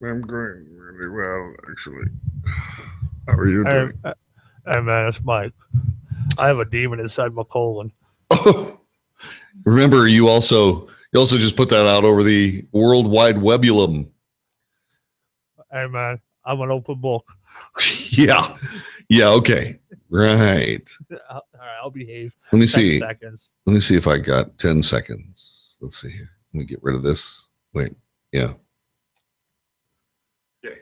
I'm doing really well, actually. How are you Hey, doing? hey man, it's Mike. I have a demon inside my colon. Oh, remember, you also just put that out over the World Wide Webulum. Hey man, I'm an open book. Yeah, yeah, okay, right. All right, I'll behave. Let me 10 see. seconds. Let me see if I got 10 seconds. Let's see here. Let me get rid of this. Wait, yeah. Okay,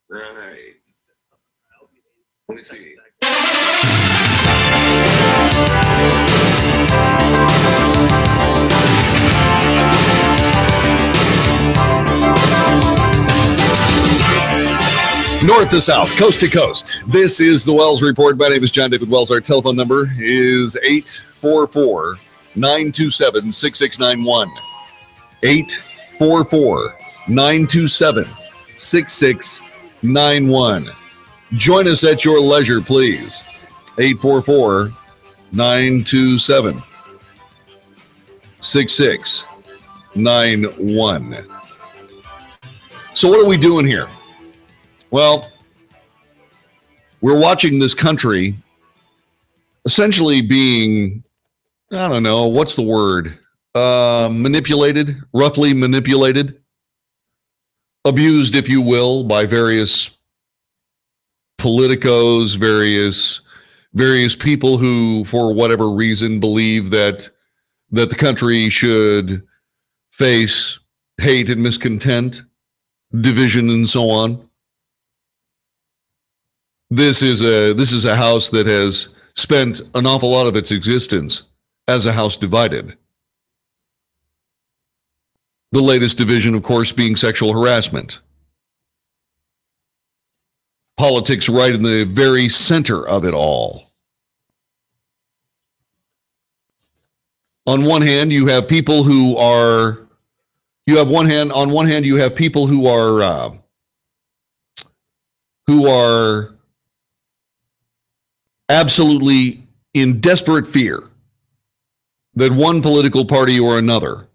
right. Let me see. North to south, coast to coast. This is the Wells Report. My name is John David Wells. Our telephone number is 844 927 6691. 844 927 6691. Join us at your leisure, please. 844 927 6691. So, what are we doing here? Well, we're watching this country essentially being, I don't know, what's the word? Manipulated, roughly manipulated, abused, if you will, by various politicos, various people who, for whatever reason, believe that the country should face hate and miscontent, division, and so on. This is a house that has spent an awful lot of its existence as a house divided. The latest division, of course, being sexual harassment. Politics right in the very center of it all. On one hand, you have people who are, on one hand, you have people who are absolutely in desperate fear that one political party or another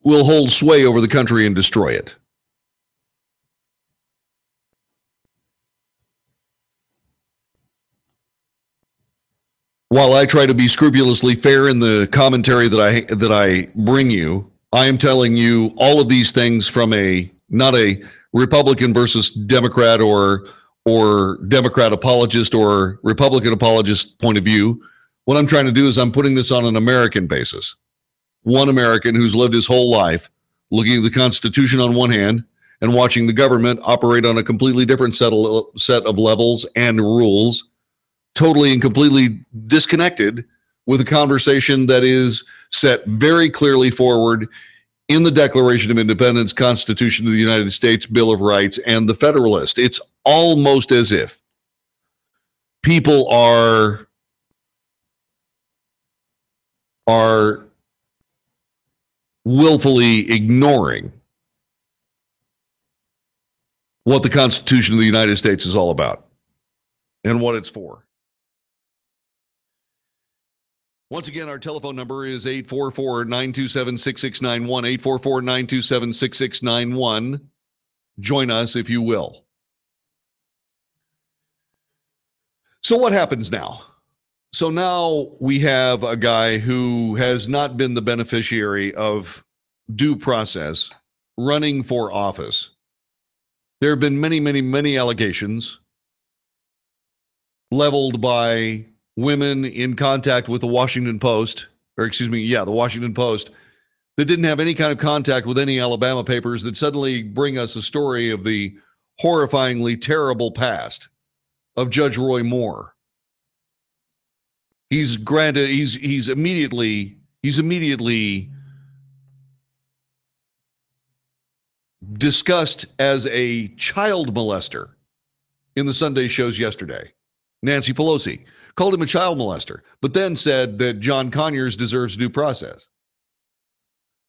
will hold sway over the country and destroy it. While I try to be scrupulously fair in the commentary that I bring you, I am telling you all of these things from not a Republican versus Democrat or Democrat apologist or Republican apologist point of view. What I'm trying to do is I'm putting this on an American basis. One American who's lived his whole life looking at the Constitution on one hand and watching the government operate on a completely different set of levels and rules, totally and completely disconnected with a conversation that is set very clearly forward in the Declaration of Independence, Constitution of the United States, Bill of Rights, and the Federalist. It's almost as if people are willfully ignoring what the Constitution of the United States is all about and what it's for. Once again, our telephone number is 844-927-6691, 844-927-6691. Join us if you will. So what happens now? So now we have a guy who has not been the beneficiary of due process running for office. There have been many, many, many allegations leveled by women in contact with the Washington Post, the Washington Post, that didn't have any kind of contact with any Alabama papers, that suddenly bring us a story of the horrifyingly terrible past of Judge Roy Moore. He's immediately discussed as a child molester in the Sunday shows yesterday. Nancy Pelosi called him a child molester, but then said that John Conyers deserves due process.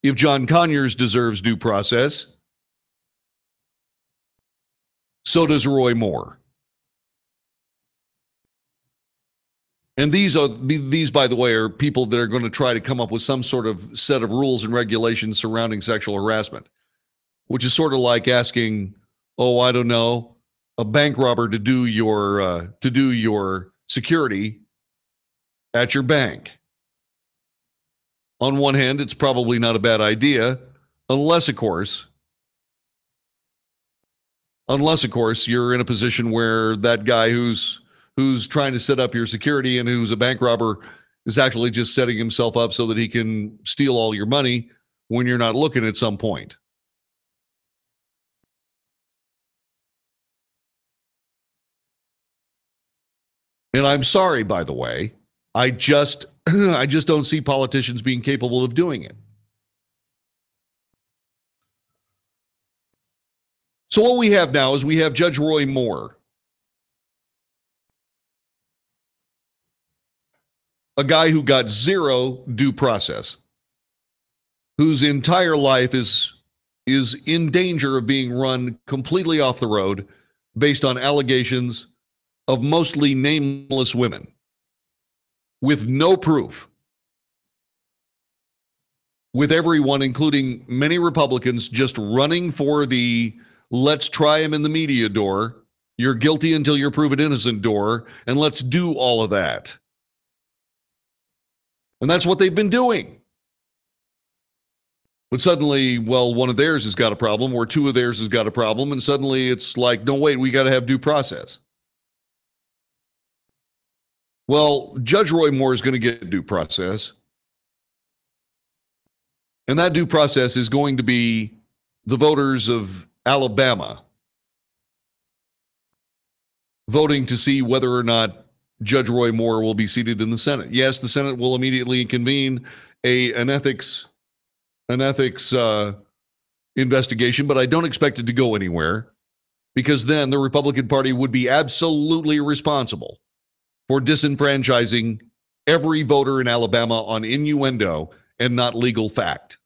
If John Conyers deserves due process, so does Roy Moore. And these, by the way, are people that are going to try to come up with some sort of set of rules and regulations surrounding sexual harassment. which is sort of like asking, oh, I don't know, a bank robber to do your security at your bank. On one hand, it's probably not a bad idea, unless, of course, you're in a position where that guy who's trying to set up your security and who's a bank robber is actually just setting himself up so that he can steal all your money when you're not looking at some point. And I'm sorry, by the way, I just don't see politicians being capable of doing it. So what we have now is we have Judge Roy Moore, a guy who got zero due process, whose entire life is in danger of being run completely off the road based on allegations of mostly nameless women with no proof, with everyone, including many Republicans, just running for the let's try him in the media door, you're guilty until you're proven innocent door, and let's do all of that. And that's what they've been doing. But suddenly, well, one of theirs has got a problem, or two of theirs has got a problem, and suddenly it's like, no, wait, we got to have due process. Well, Judge Roy Moore is going to get due process. And that due process is going to be the voters of Alabama voting to see whether or not Judge Roy Moore will be seated in the Senate. Yes, the Senate will immediately convene an ethics investigation, but I don't expect it to go anywhere, because then the Republican Party would be absolutely responsible for disenfranchising every voter in Alabama on innuendo and not legal fact.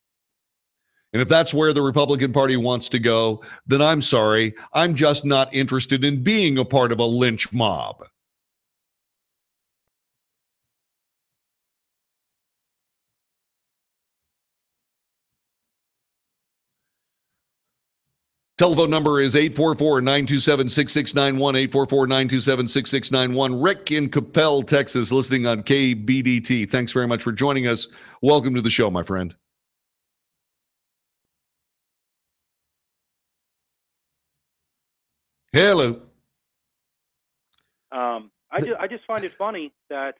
And if that's where the Republican Party wants to go, then I'm sorry, I'm just not interested in being a part of a lynch mob. Telephone number is 844-927-6691, 844-927-6691. Rick in Capel, Texas, listening on KBDT. Thanks very much for joining us. Welcome to the show, my friend. Hello. I just find it funny that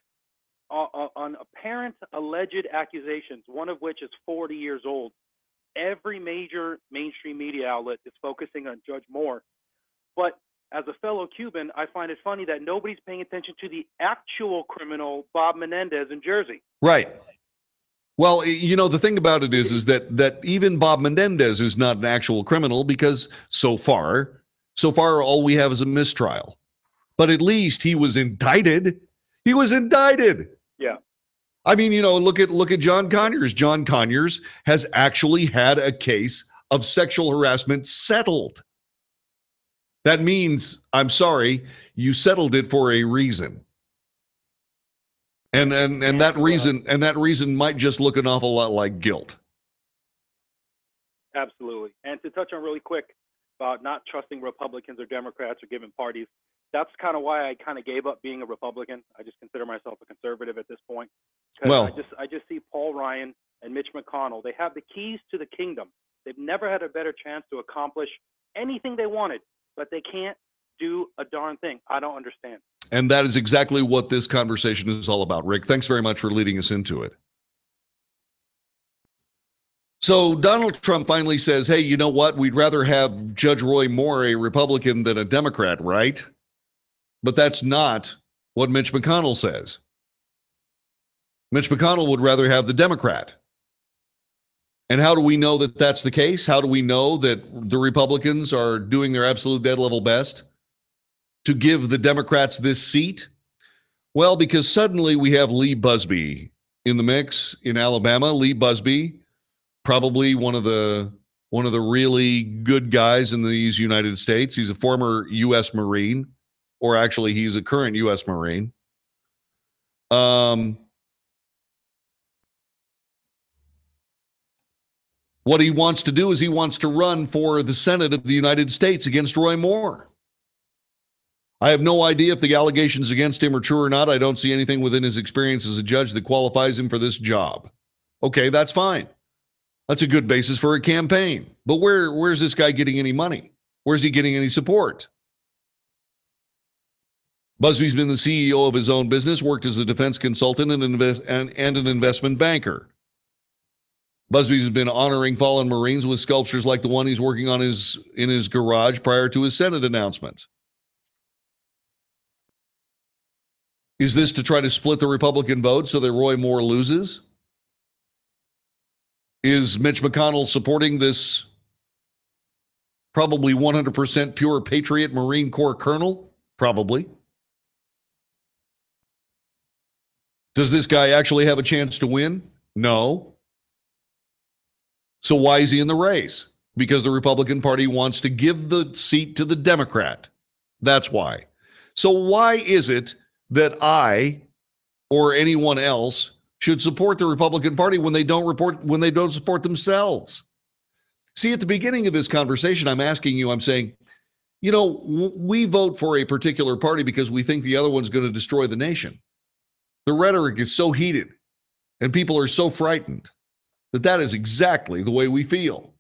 on apparent alleged accusations, one of which is 40 years old, every major mainstream media outlet is focusing on Judge Moore. But as a fellow Cuban, I find it funny that nobody's paying attention to the actual criminal, Bob Menendez in Jersey. Right. Well, you know, the thing about it is that even Bob Menendez is not an actual criminal, because so far all we have is a mistrial. But at least he was indicted. He was indicted. Yeah. I mean, you know, look at John Conyers. John Conyers has actually had a case of sexual harassment settled. That means, I'm sorry, you settled it for a reason. And that reason might just look an awful lot like guilt. Absolutely. And to touch on really quick about not trusting Republicans or Democrats or given parties, that's kind of why I kind of gave up being a Republican. I just consider myself a conservative at this point. Well, I just see Paul Ryan and Mitch McConnell. They have the keys to the kingdom. They've never had a better chance to accomplish anything they wanted, but they can't do a darn thing. I don't understand. And that is exactly what this conversation is all about, Rick. Thanks very much for leading us into it. So Donald Trump finally says, hey, you know what? We'd rather have Judge Roy Moore a Republican than a Democrat, right? But that's not what Mitch McConnell says. Mitch McConnell would rather have the Democrat. And how do we know that that's the case? How do we know that the Republicans are doing their absolute dead level best to give the Democrats this seat? Well, because suddenly we have Lee Busby in the mix in Alabama. Lee Busby, probably one of the really good guys in these United States. He's a former U.S. Marine, or actually he's a current U.S. Marine. What he wants to do is he wants to run for the Senate of the United States against Roy Moore. I have no idea if the allegations against him are true or not. I don't see anything within his experience as a judge that qualifies him for this job. Okay, that's fine. That's a good basis for a campaign. But where's this guy getting any money? Where's he getting any support? Busby's been the CEO of his own business, worked as a defense consultant and an investment banker. Busby's has been honoring fallen Marines with sculptures like the one he's working on in his garage prior to his Senate announcement. Is this to try to split the Republican vote so that Roy Moore loses? Is Mitch McConnell supporting this probably 100% pure patriot Marine Corps colonel? Probably. Does this guy actually have a chance to win? No. So why is he in the race? Because the Republican Party wants to give the seat to the Democrat. That's why. So why is it that I or anyone else should support the Republican Party when they don't support themselves? See, at the beginning of this conversation, I'm asking you, I'm saying, you know, we vote for a particular party because we think the other one's going to destroy the nation. The rhetoric is so heated and people are so frightened that is exactly the way we feel.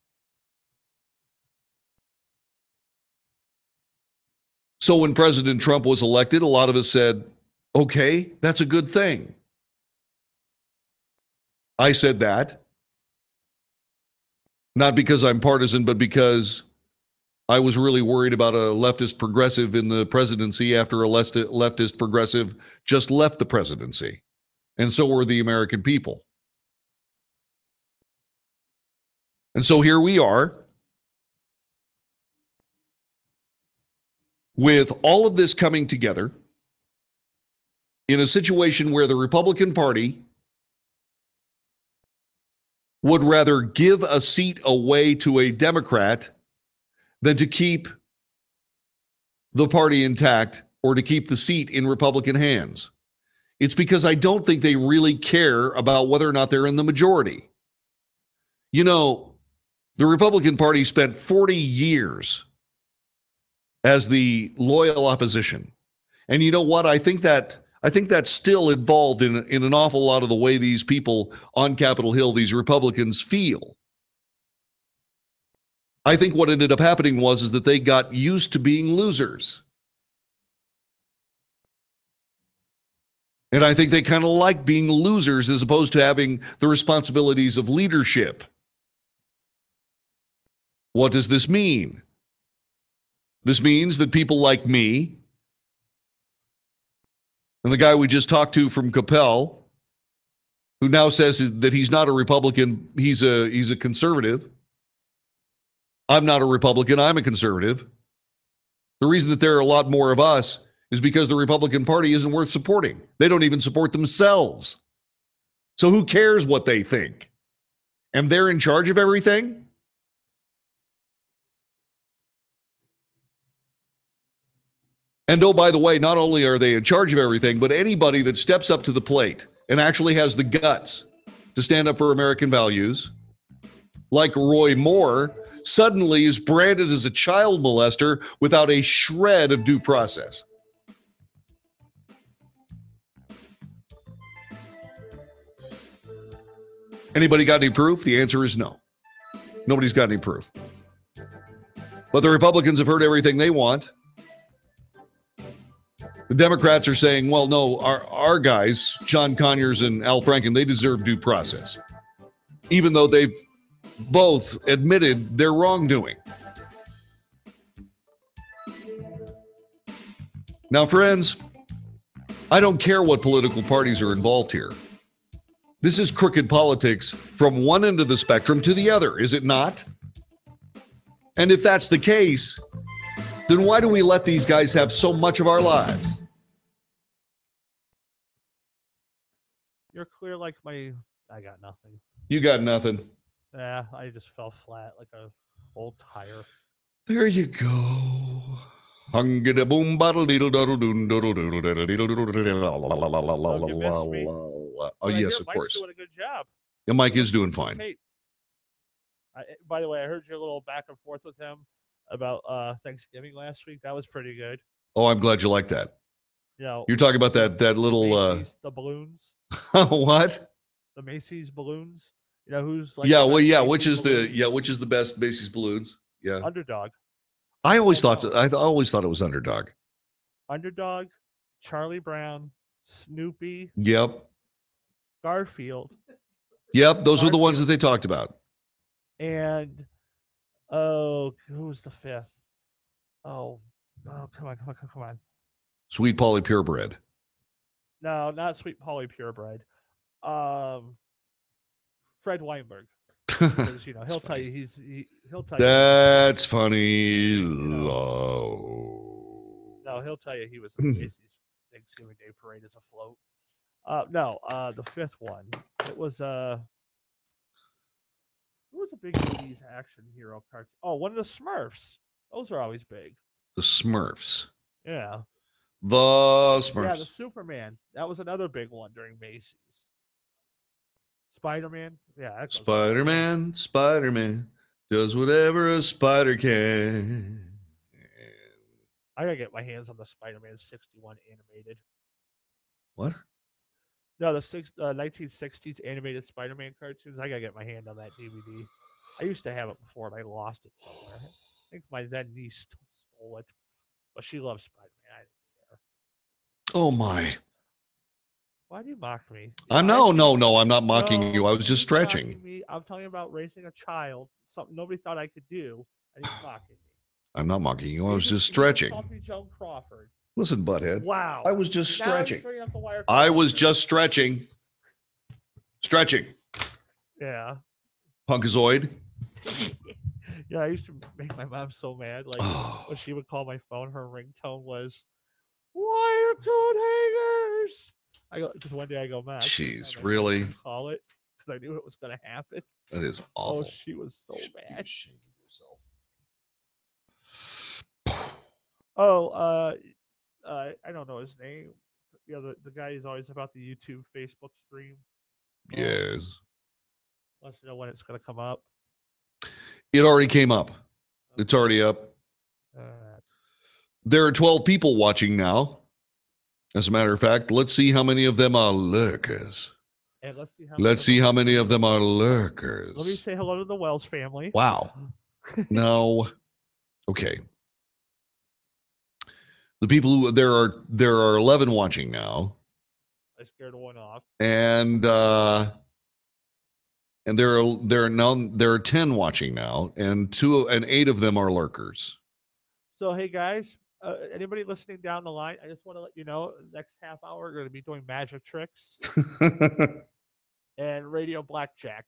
So when President Trump was elected, a lot of us said, okay, that's a good thing. I said that, not because I'm partisan, but because I was really worried about a leftist progressive in the presidency after a leftist progressive just left the presidency. And so were the American people. And so here we are with all of this coming together in a situation where the Republican Party would rather give a seat away to a Democrat than to keep the party intact or to keep the seat in Republican hands. It's because I don't think they really care about whether or not they're in the majority. You know, the Republican Party spent 40 years as the loyal opposition. And you know what? I think that's still involved in an awful lot of the way these people on Capitol Hill, these Republicans, feel. I think what ended up happening is that they got used to being losers. And I think they kind of like being losers as opposed to having the responsibilities of leadership. What does this mean? This means that people like me and the guy we just talked to from Capel, who now says that he's not a Republican, he's a conservative. I'm not a Republican, I'm a conservative. The reason that there are a lot more of us is because the Republican Party isn't worth supporting. They don't even support themselves. So who cares what they think? And they're in charge of everything? And oh, by the way, not only are they in charge of everything, but anybody that steps up to the plate and actually has the guts to stand up for American values, like Roy Moore, suddenly is branded as a child molester without a shred of due process. Anybody got any proof? The answer is no. Nobody's got any proof. But the Republicans have heard everything they want. The Democrats are saying, well, no, our guys, John Conyers and Al Franken, they deserve due process, even though they've both admitted their wrongdoing. Now, friends, I don't care what political parties are involved here. This is crooked politics from one end of the spectrum to the other, is it not? And if that's the case, then why do we let these guys have so much of our lives? You're clear like I got nothing. You got nothing. Yeah, I just fell flat like a old tire. There you go. Oh, yes, of course. Mike's doing a good job. Yeah, Mike is doing fine. Hey, By the way, I heard your little back and forth with him about Thanksgiving last week. That was pretty good. Oh, I'm glad you like that. You know, You're talking about that little Macy's, the balloons, what? the Macy's balloons. You know who's like Yeah, the well, best yeah. Macy's Which is balloons? which is the best Macy's balloons? Yeah, Underdog. I always Oh, thought no. I always thought it was Underdog. Underdog, Charlie Brown, Snoopy, Yep, Garfield, yep. Those were the ones that Garfield. they talked about. and oh, who was the fifth? Oh, come on. Sweet Polly Purebred. No, not Sweet Polly Purebred. Fred Weinberg. Because you know he'll tell you he'll tell you. That's funny. No, he'll tell you he was at Macy's Thanksgiving Day Parade as a float. No, the fifth one. It was a big 80s action hero cartoon. Oh, one of the Smurfs. Those are always big. The Smurfs. Yeah. The Smurfs. Yeah, the Superman. That was another big one during Macy's. Spider-Man. Yeah. That goes Spider-Man does whatever a spider can. I gotta get my hands on the Spider-Man 61 animated. What? No, the 1960s animated Spider-Man cartoons. I gotta get my hand on that DVD. I used to have it before, and I lost it somewhere. I think my then niece stole it, but she loves Spider-Man. I didn't care. Oh my! Why do you mock me? I'm no. I'm not mocking you. I was just stretching. Me. I'm talking about raising a child. Something nobody thought I could do, and he's mocking me. I'm not mocking you. I was just stretching. Joan Crawford. Listen, butthead. Wow. I was just stretching. I I was just stretching. Stretching. Yeah. Punkazoid. Yeah, I used to make my mom so mad. Like when she would call my phone, her ringtone was "Wire coat hangers." I go because one day I go, "Mom, jeez, really?" Call it because I knew it was going to happen. That is awful. Oh, she was so mad. Oh, I don't know his name. Yeah, the guy is always about the YouTube, Facebook stream. Yes. Wants to know when it's going to come up. It already came up. It's already up. There are 12 people watching now. As a matter of fact, let's see how many of them are lurkers. And let's see how many of them are lurkers. Let me say hello to the Wells family. Wow. No. Okay. The people who there are 11 watching now. I scared one off. And there are 10 watching now, and 8 of them are lurkers. So hey guys, anybody listening down the line, I just want to let you know, next half hour we're going to be doing magic tricks and radio blackjack.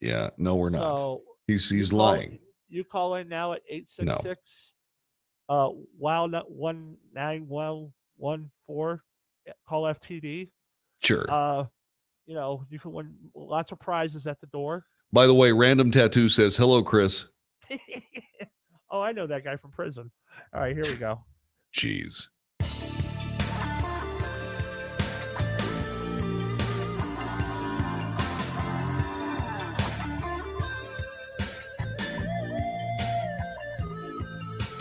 Yeah, no, we're not. So he's lying. You call in now at 866 WOW 19114. Call FTD. Sure. You know, you can win lots of prizes at the door. By the way, Random Tattoo says, "Hello, Chris." Oh, I know that guy from prison. All right, here we go. Jeez.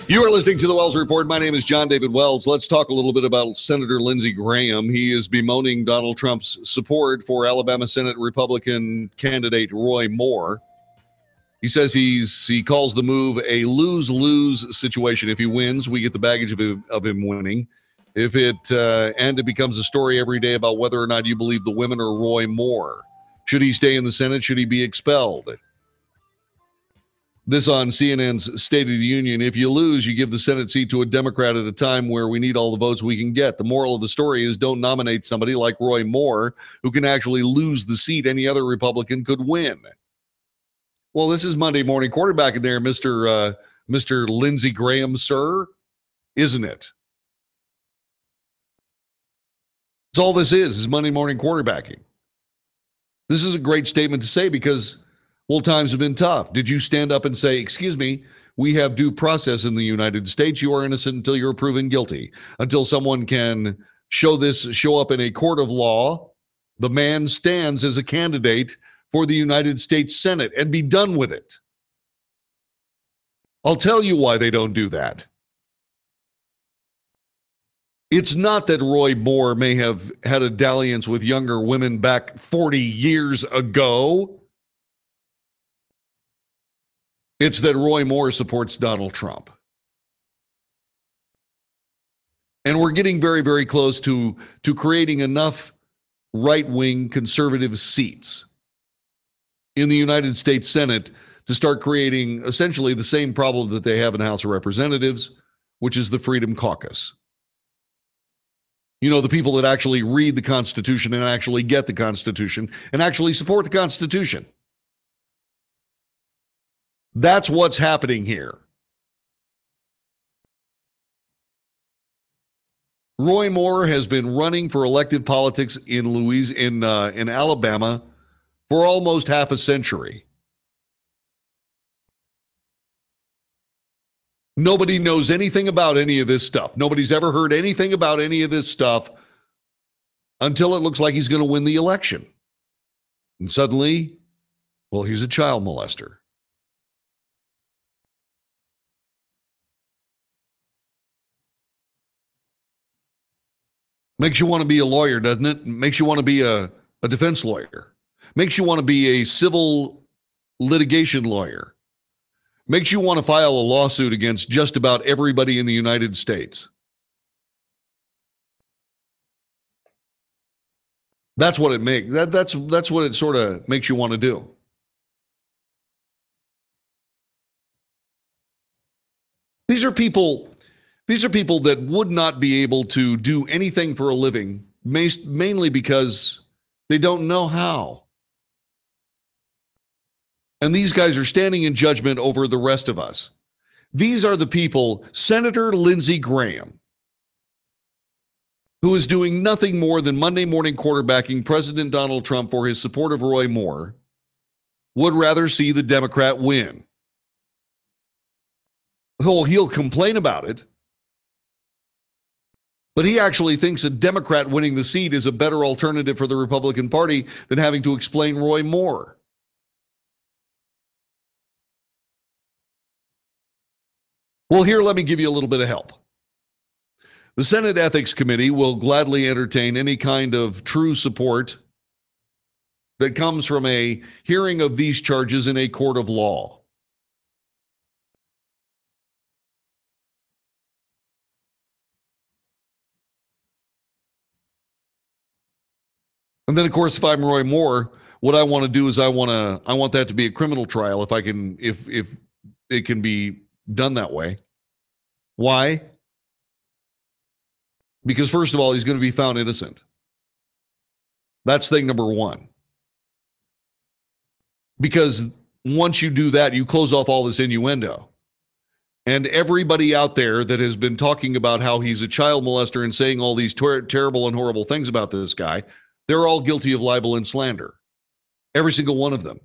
You are listening to the Wells Report. My name is John David Wells. Let's talk a little bit about Senator Lindsey Graham. He is bemoaning Donald Trump's support for Alabama Senate Republican candidate Roy Moore. He says he calls the move a lose-lose situation. If he wins, we get the baggage of him winning. If it becomes a story every day about whether or not you believe the women or Roy Moore. Should he stay in the Senate? Should he be expelled? This on CNN's State of the Union. If you lose, you give the Senate seat to a Democrat at a time where we need all the votes we can get. The moral of the story is don't nominate somebody like Roy Moore who can actually lose the seat any other Republican could win. Well, this is Monday Morning Quarterback in there, Mr. Lindsey Graham, sir, isn't it? That's all this is Monday Morning Quarterbacking. This is a great statement to say because, well, times have been tough. Did you stand up and say, excuse me, we have due process in the United States. You are innocent until you're proven guilty. Until someone can show up in a court of law, the man stands as a candidate for the United States Senate and be done with it. I'll tell you why they don't do that. It's not that Roy Moore may have had a dalliance with younger women back 40 years ago. It's that Roy Moore supports Donald Trump. And we're getting very, very close to creating enough right-wing conservative seats in the United States Senate to start creating essentially the same problem that they have in the House of Representatives, which is the Freedom Caucus. You know, the people that actually read the Constitution and actually get the Constitution and actually support the Constitution. That's what's happening here. Roy Moore has been running for elected politics in Alabama for almost half a century. Nobody knows anything about any of this stuff. Nobody's ever heard anything about any of this stuff until it looks like he's going to win the election. And suddenly, well, he's a child molester. Makes you want to be a lawyer, doesn't it? Makes you want to be a defense lawyer. Makes you want to be a civil litigation lawyer. Makes you want to file a lawsuit against just about everybody in the United States. That's what it makes. That's what it sort of makes you want to do. These are people that would not be able to do anything for a living, mainly because they don't know how. And these guys are standing in judgment over the rest of us. These are the people, Senator Lindsey Graham, who is doing nothing more than Monday morning quarterbacking President Donald Trump for his support of Roy Moore, would rather see the Democrat win. Oh, he'll complain about it, but he actually thinks a Democrat winning the seat is a better alternative for the Republican Party than having to explain Roy Moore. Well, here, let me give you a little bit of help. The Senate Ethics Committee will gladly entertain any kind of true support that comes from a hearing of these charges in a court of law. And then, of course, if I'm Roy Moore, what I want to do is I want that to be a criminal trial if it can be done that way. Why? Because first of all, he's going to be found innocent. That's thing number one. Because once you do that, you close off all this innuendo. And everybody out there that has been talking about how he's a child molester and saying all these terrible and horrible things about this guy, they're all guilty of libel and slander. Every single one of them.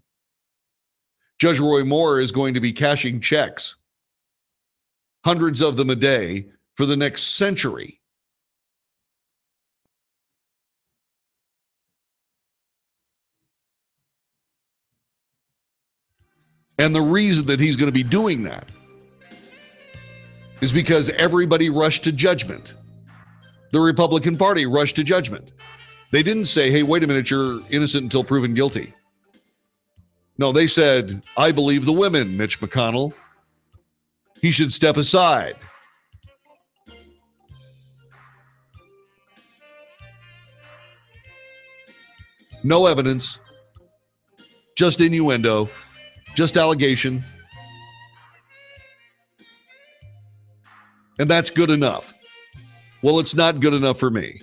Judge Roy Moore is going to be cashing checks, hundreds of them a day, for the next century. And the reason that he's going to be doing that is because everybody rushed to judgment. The Republican Party rushed to judgment. They didn't say, hey, wait a minute, you're innocent until proven guilty. No, they said, I believe the women, Mitch McConnell. He should step aside. No evidence, just innuendo, just allegation. And that's good enough. Well, it's not good enough for me.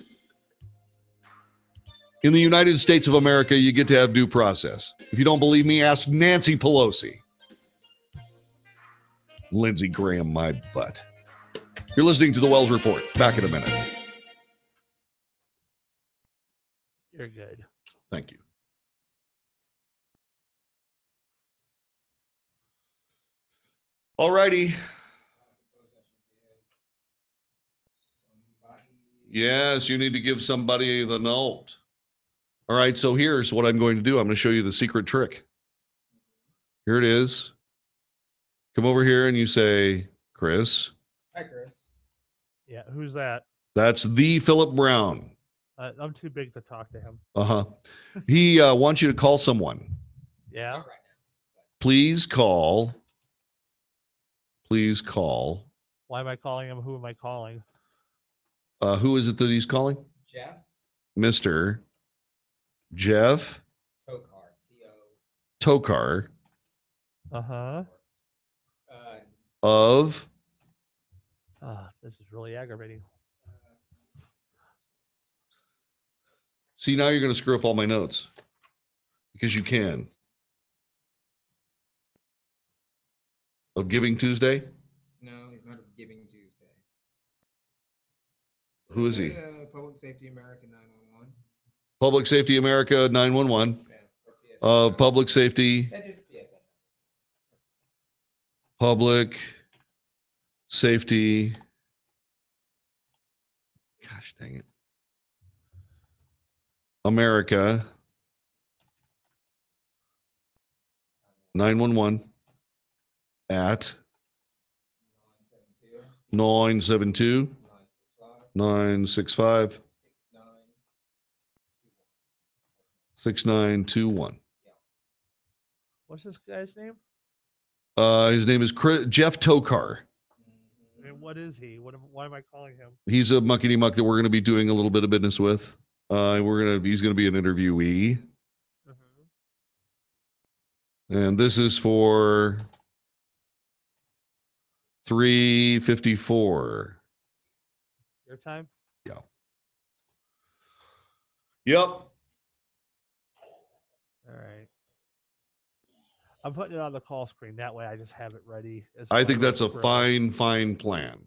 In the United States of America, you get to have due process. If you don't believe me, ask Nancy Pelosi. Lindsey Graham, my butt. You're listening to the Wells Report. Back in a minute. You're good. Thank you. All righty. Yes, you need to give somebody the note. All right, so here's what I'm going to do. I'm going to show you the secret trick. Here it is. Come over here and you say, Chris. Hi, Chris. Yeah, who's that? That's the Philip Brown. I'm too big to talk to him. Uh-huh. He wants you to call someone. Yeah. Not right now. Please call. Please call. Why am I calling him? Who am I calling? Who is it that he's calling? Jeff Mr. Jeff Tokar. T-O. Tokar Uh-huh. of This is really aggravating. See, now you're going to screw up all my notes because you can. Of Giving Tuesday? No, he's not a Giving Tuesday. Who is he? Public Safety America 911. Public Safety America 911. Yeah, or PSA. Public Safety, That is PSA. Public Safety. Gosh dang it. America 911 at 972 965 6921. What's this guy's name? His name is Jeff Tokar. And what is he? Why am I calling him? He's a muckety muck that we're going to be doing a little bit of business with. He's going to be an interviewee. And this is for 354. Your time? Yeah. Yep. All right. I'm putting it on the call screen. That way I just have it ready. I think that's a fine plan.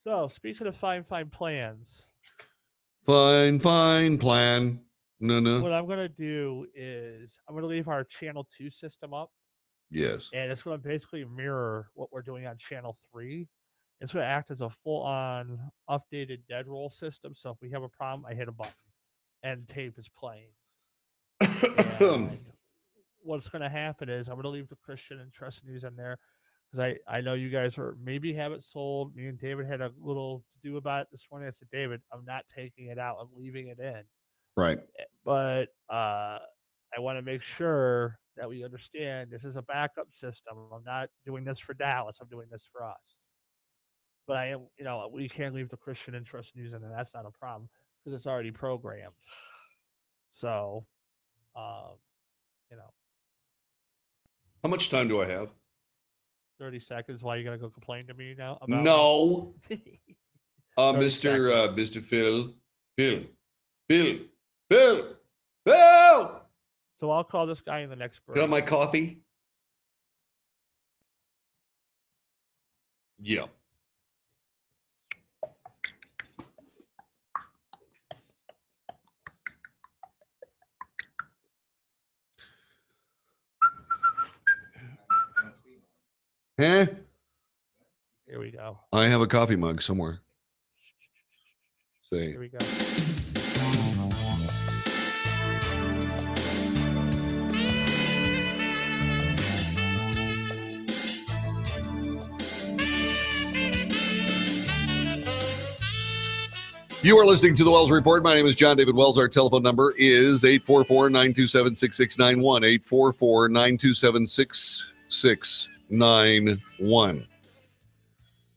So, speaking of fine plans, Fine plan. No. what I'm going to do is I'm going to leave our channel 2 system up, Yes. and it's going to basically mirror what we're doing on channel 3. It's going to act as a full-on updated dead roll system. So if we have a problem, I hit a button and tape is playing. And what's going to happen is I'm going to leave the Christian and Trust News in there because I know you guys are maybe have it sold. Me and David had a little to do about it this morning. I said, David, I'm not taking it out. I'm leaving it in. Right. But I want to make sure that we understand this is a backup system. I'm not doing this for Dallas. I'm doing this for us. But I am, we can't leave the Christian and Trust News in there. That's not a problem because it's already programmed. So, How much time do I have? 30 seconds. Why are you going to go complain to me now? About No. 30 Mr. Phil. Phil. So I'll call this guy in the next break. Got my coffee? Yeah. Huh? Here we go. I have a coffee mug somewhere. Say. Here we go. You are listening to the Wells Report. My name is John David Wells. Our telephone number is 844-927-6691. 844-927-6691.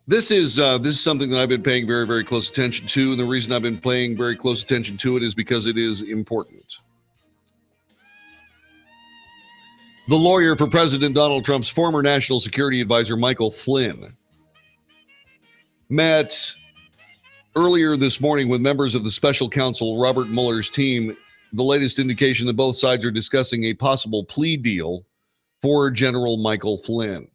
This is something that I've been paying very, very close attention to, and the reason I've been paying very close attention to it is because it is important. The lawyer for President Donald Trump's former national security advisor, Michael Flynn, met earlier this morning with members of the special counsel Robert Mueller's team. The latest indication that both sides are discussing a possible plea deal for General Michael Flynn.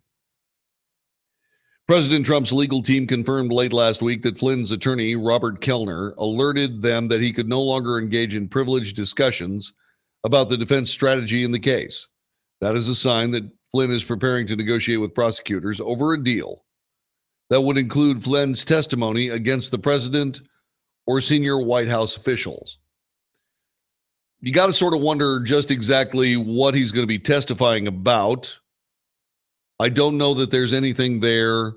President Trump's legal team confirmed late last week that Flynn's attorney, Robert Kellner, alerted them that he could no longer engage in privileged discussions about the defense strategy in the case. That is a sign that Flynn is preparing to negotiate with prosecutors over a deal that would include Flynn's testimony against the president or senior White House officials. You got to sort of wonder just exactly what he's going to be testifying about. I don't know that there's anything there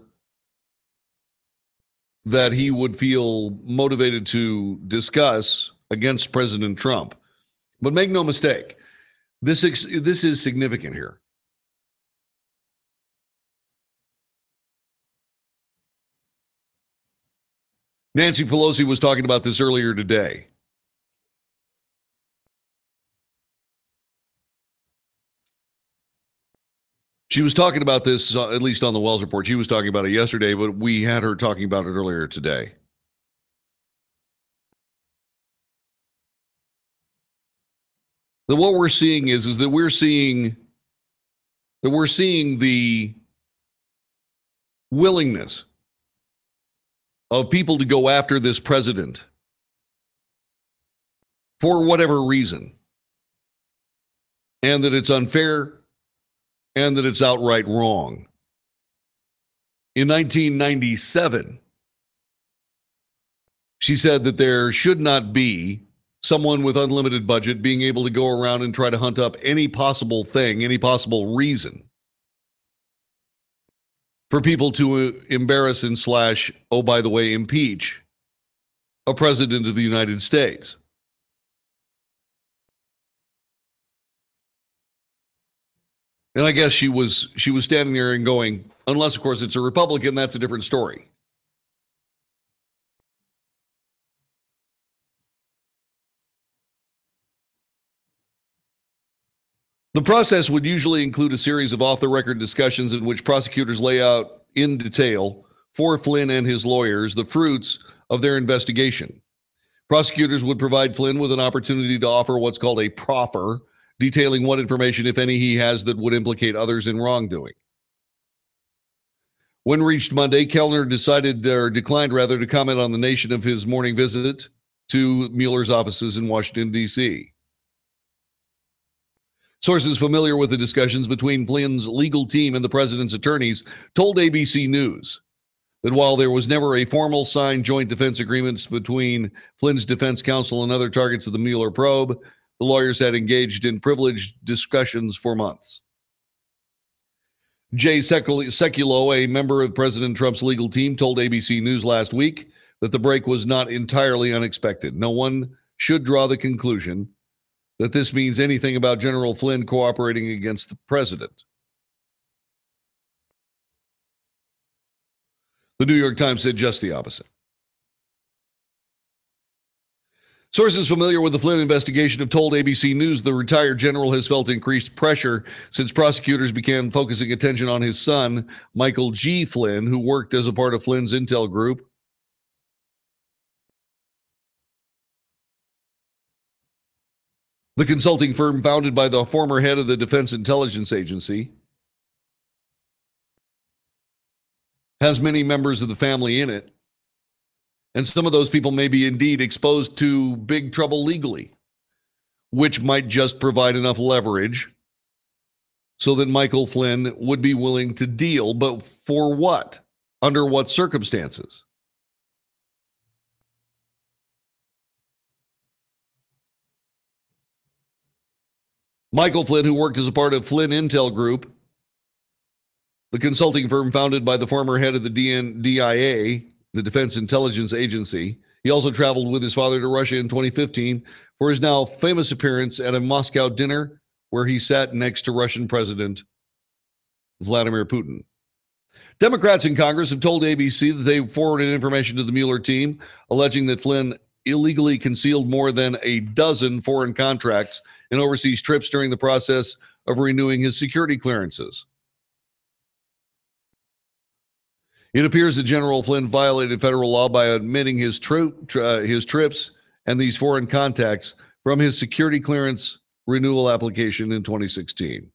that he would feel motivated to discuss against President Trump. But make no mistake, this is significant here. Nancy Pelosi was talking about this earlier today. She was talking about this, at least on the Wells Report. She was talking about it yesterday, but we had her talking about it earlier today. That what we're seeing is that we're seeing the willingness of people to go after this president for whatever reason, and that it's unfair, and that it's outright wrong. In 1997, she said that there should not be someone with unlimited budget being able to go around and try to hunt up any possible thing, any possible reason for people to embarrass and slash, oh, by the way, impeach a president of the United States. And I guess she was standing there and going, unless, of course, it's a Republican, that's a different story. The process would usually include a series of off-the-record discussions in which prosecutors lay out in detail for Flynn and his lawyers the fruits of their investigation. Prosecutors would provide Flynn with an opportunity to offer what's called a proffer, detailing what information, if any, he has that would implicate others in wrongdoing. When reached Monday, Kellner declined to comment on the nation of his morning visit to Mueller's offices in Washington, D.C. Sources familiar with the discussions between Flynn's legal team and the president's attorneys told ABC News that while there was never a formal signed joint defense agreement between Flynn's defense counsel and other targets of the Mueller probe, the lawyers had engaged in privileged discussions for months. Jay Sekulow, a member of President Trump's legal team, told ABC News last week that the break was not entirely unexpected. No one should draw the conclusion that this means anything about General Flynn cooperating against the president. The New York Times said just the opposite. Sources familiar with the Flynn investigation have told ABC News the retired general has felt increased pressure since prosecutors began focusing attention on his son, Michael G. Flynn, who worked as a part of Flynn's intel group. The consulting firm founded by the former head of the Defense Intelligence Agency has many members of the family in it. And some of those people may be indeed exposed to big trouble legally, which might just provide enough leverage so that Michael Flynn would be willing to deal. But for what? Under what circumstances? Michael Flynn, who worked as a part of Flynn Intel Group, the consulting firm founded by the former head of the DIA, the Defense Intelligence Agency. He also traveled with his father to Russia in 2015 for his now famous appearance at a Moscow dinner where he sat next to Russian President Vladimir Putin. Democrats in Congress have told ABC that they forwarded information to the Mueller team alleging that Flynn illegally concealed more than a dozen foreign contracts and overseas trips during the process of renewing his security clearances. It appears that General Flynn violated federal law by omitting his trips and these foreign contacts from his security clearance renewal application in 2016.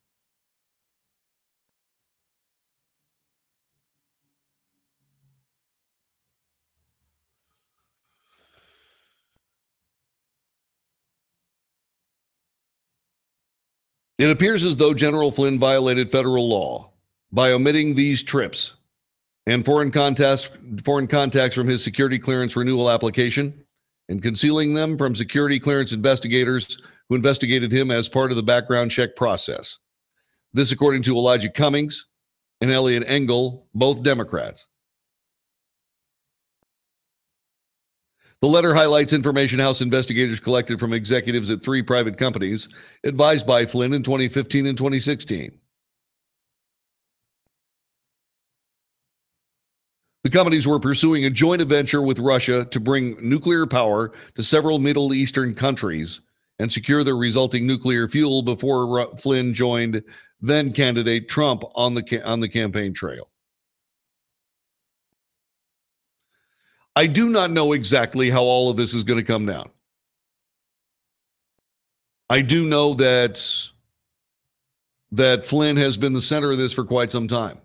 It appears as though General Flynn violated federal law by omitting these trips and foreign contacts from his security clearance renewal application and concealing them from security clearance investigators who investigated him as part of the background check process. This, according to Elijah Cummings, and Elliot Engel, both Democrats. The letter highlights information House investigators collected from executives at 3 private companies advised by Flynn in 2015 and 2016. The companies were pursuing a joint venture with Russia to bring nuclear power to several Middle Eastern countries and secure their resulting nuclear fuel before Flynn joined then candidate Trump on the campaign trail. I do not know exactly how all of this is going to come down. I do know that Flynn has been the center of this for quite some time.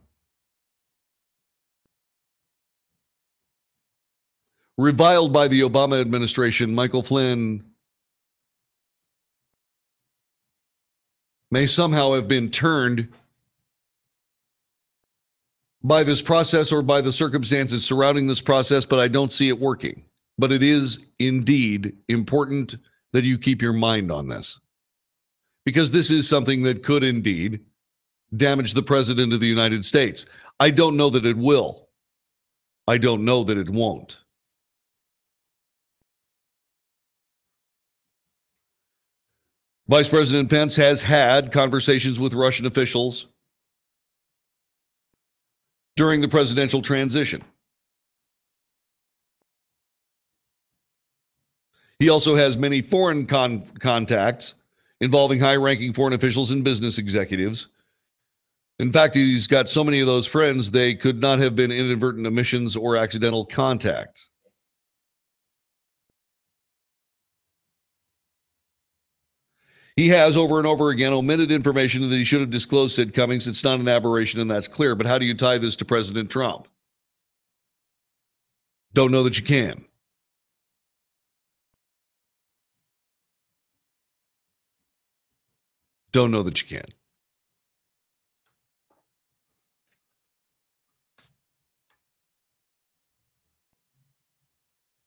Reviled by the Obama administration, Michael Flynn may somehow have been turned by this process or by the circumstances surrounding this process, but I don't see it working. But it is indeed important that you keep your mind on this, because this is something that could indeed damage the president of the United States. I don't know that it will. I don't know that it won't. Vice President Pence has had conversations with Russian officials during the presidential transition. He also has many foreign contacts involving high-ranking foreign officials and business executives. In fact, he's got so many of those friends, they could not have been inadvertent omissions or accidental contacts. He has over and over again omitted information that he should have disclosed, said Cummings. It's not an aberration, and that's clear. But how do you tie this to President Trump? Don't know that you can. Don't know that you can.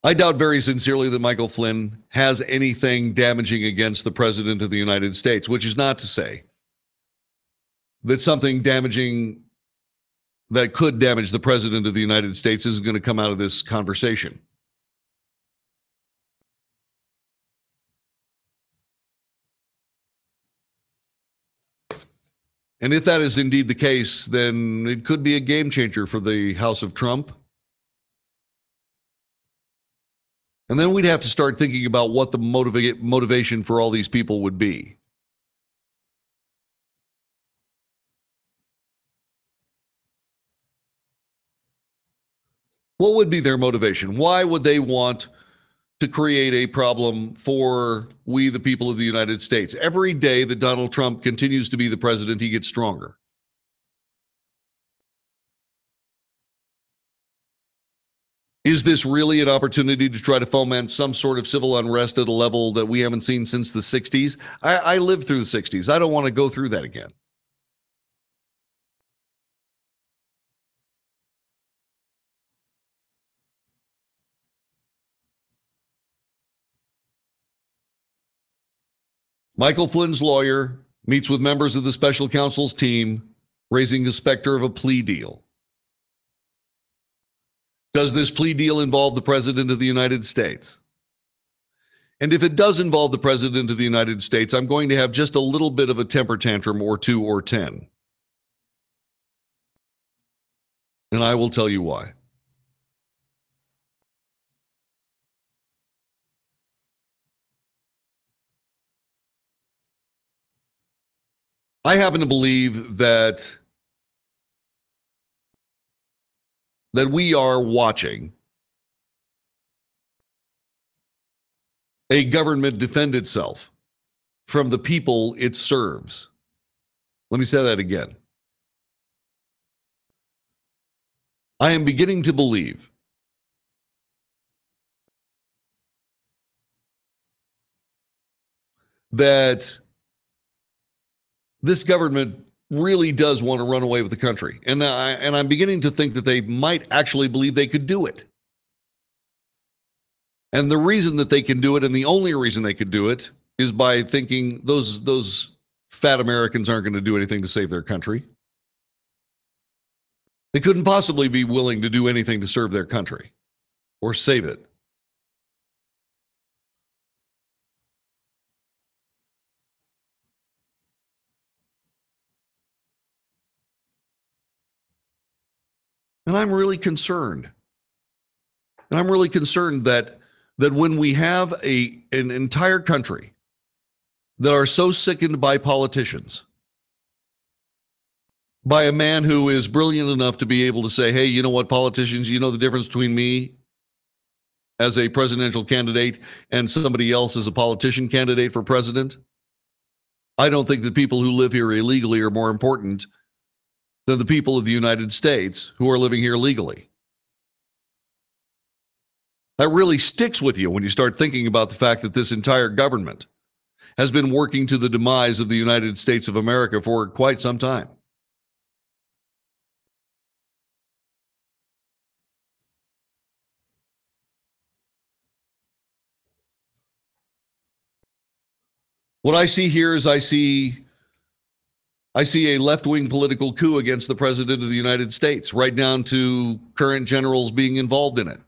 I doubt very sincerely that Michael Flynn has anything damaging against the President of the United States, which is not to say that something damaging that could damage the President of the United States isn't going to come out of this conversation. And if that is indeed the case, then it could be a game changer for the House of Trump. And then we'd have to start thinking about what the motivation for all these people would be. What would be their motivation? Why would they want to create a problem for we, the people of the United States? Every day that Donald Trump continues to be the president, he gets stronger. Is this really an opportunity to try to foment some sort of civil unrest at a level that we haven't seen since the 60s? I lived through the 60s. I don't want to go through that again. Michael Flynn's lawyer meets with members of the special counsel's team, raising the specter of a plea deal. Does this plea deal involve the President of the United States? And if it does involve the President of the United States, I'm going to have just a little bit of a temper tantrum or 2 or 10. And I will tell you why. I happen to believe that we are watching a government defend itself from the people it serves. Let me say that again. I am beginning to believe that this government really does want to run away with the country. And I'm beginning to think that they might actually believe they could do it. And the reason that they can do it, and the only reason they could do it, is by thinking those fat Americans aren't going to do anything to save their country. They couldn't possibly be willing to do anything to serve their country or save it. And I'm really concerned. And I'm really concerned that when we have an entire country that are so sickened by politicians, by a man who is brilliant enough to be able to say, hey, you know what, politicians, you know the difference between me as a presidential candidate and somebody else as a politician candidate for president? I don't think that people who live here illegally are more important than the people of the United States who are living here legally. That really sticks with you when you start thinking about the fact that this entire government has been working to the demise of the United States of America for quite some time. What I see here is I see a left-wing political coup against the president of the United States, right down to current generals being involved in it.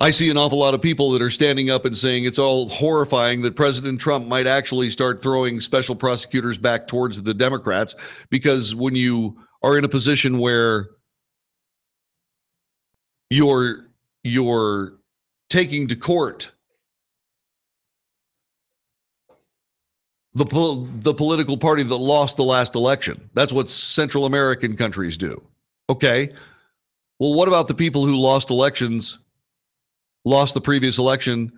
I see an awful lot of people that are standing up and saying it's all horrifying that President Trump might actually start throwing special prosecutors back towards the Democrats, because when you are in a position where you're taking to court the political party that lost the last election. That's what Central American countries do. Okay. Well, what about the people who lost the previous election,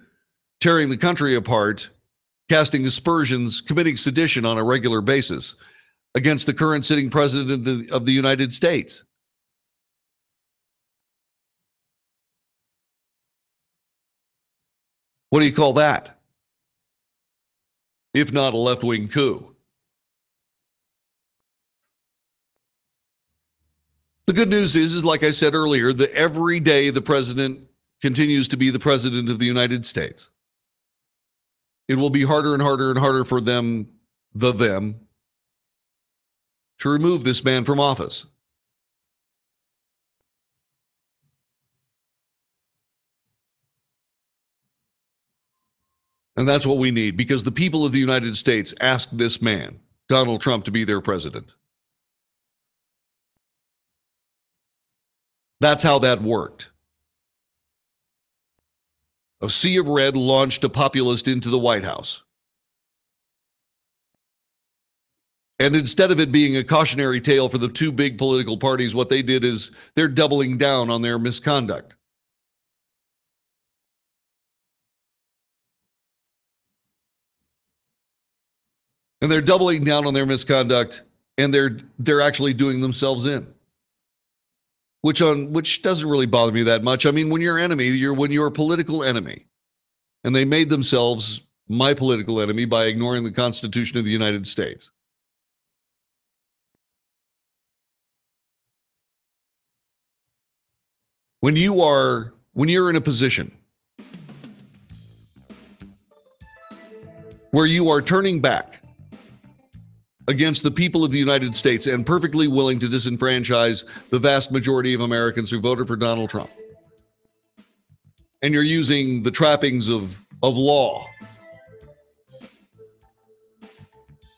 tearing the country apart, casting aspersions, committing sedition on a regular basis against the current sitting president of the United States? What do you call that? If not a left-wing coup. The good news is like I said earlier, that every day the president continues to be the president of the United States. It will be harder and harder and harder for them to remove this man from office. And that's what we need, because the people of the United States asked this man, Donald Trump, to be their president. That's how that worked. A sea of red launched a populist into the White House. And instead of it being a cautionary tale for the two big political parties, what they did is they're doubling down on their misconduct. And they're doubling down on their misconduct, and they're actually doing themselves in. Which doesn't really bother me that much. I mean, when you're a political enemy, and they made themselves my political enemy by ignoring the Constitution of the United States. When you're in a position where you are turning back against the people of the United States and perfectly willing to disenfranchise the vast majority of Americans who voted for Donald Trump, and you're using the trappings of law,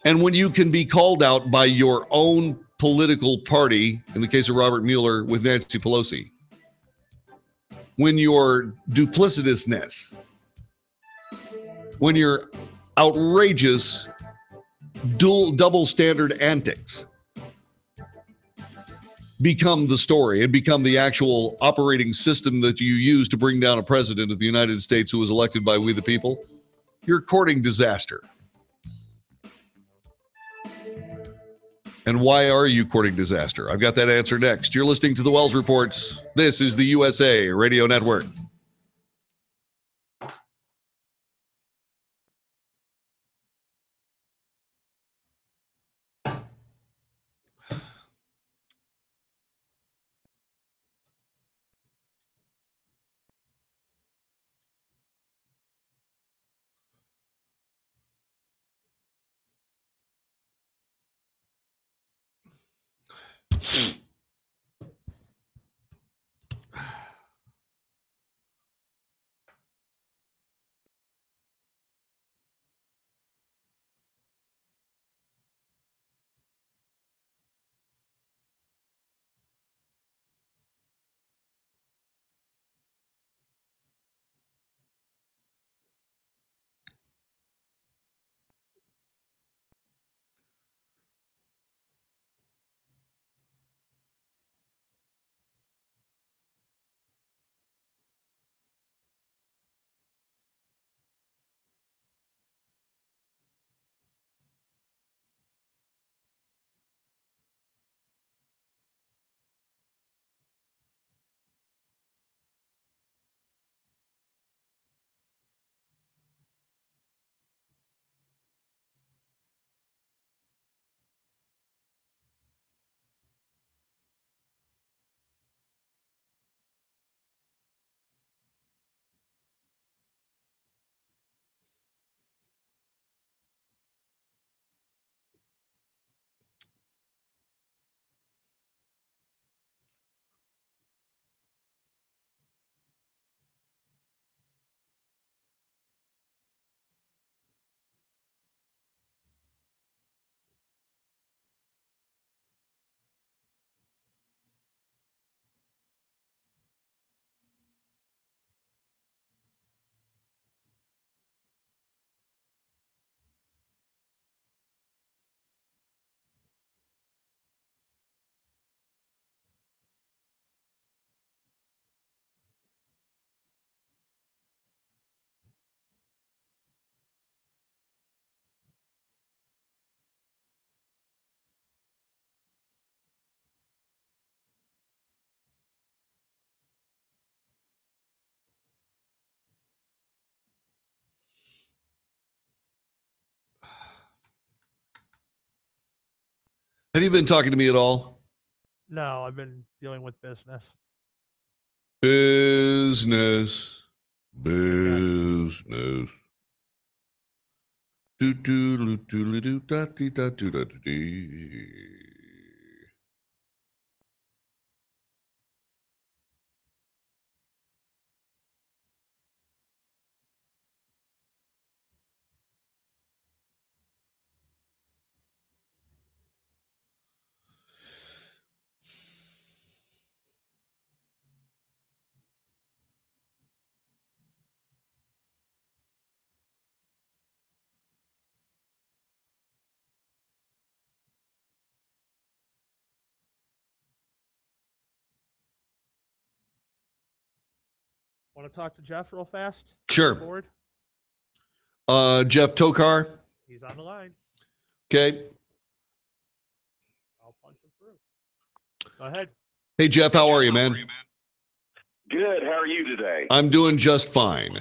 and when you can be called out by your own political party, in the case of Robert Mueller with Nancy Pelosi, when your duplicitousness, when your outrageous double standard antics become the story and become the actual operating system that you use to bring down a president of the United States who was elected by we the people, you're courting disaster. And why are you courting disaster? I've got that answer next. You're listening to the Wells Reports. This is the USA Radio Network. Have you been talking to me at all? No, I've been dealing with business. Business. Do do do do do da dee da do da dee. Want to talk to Jeff real fast? Sure. Forward? Jeff Tokar. He's on the line. Okay. I'll punch him through. Go ahead. Hey, Jeff, how are you, man? Good. How are you today? I'm doing just fine.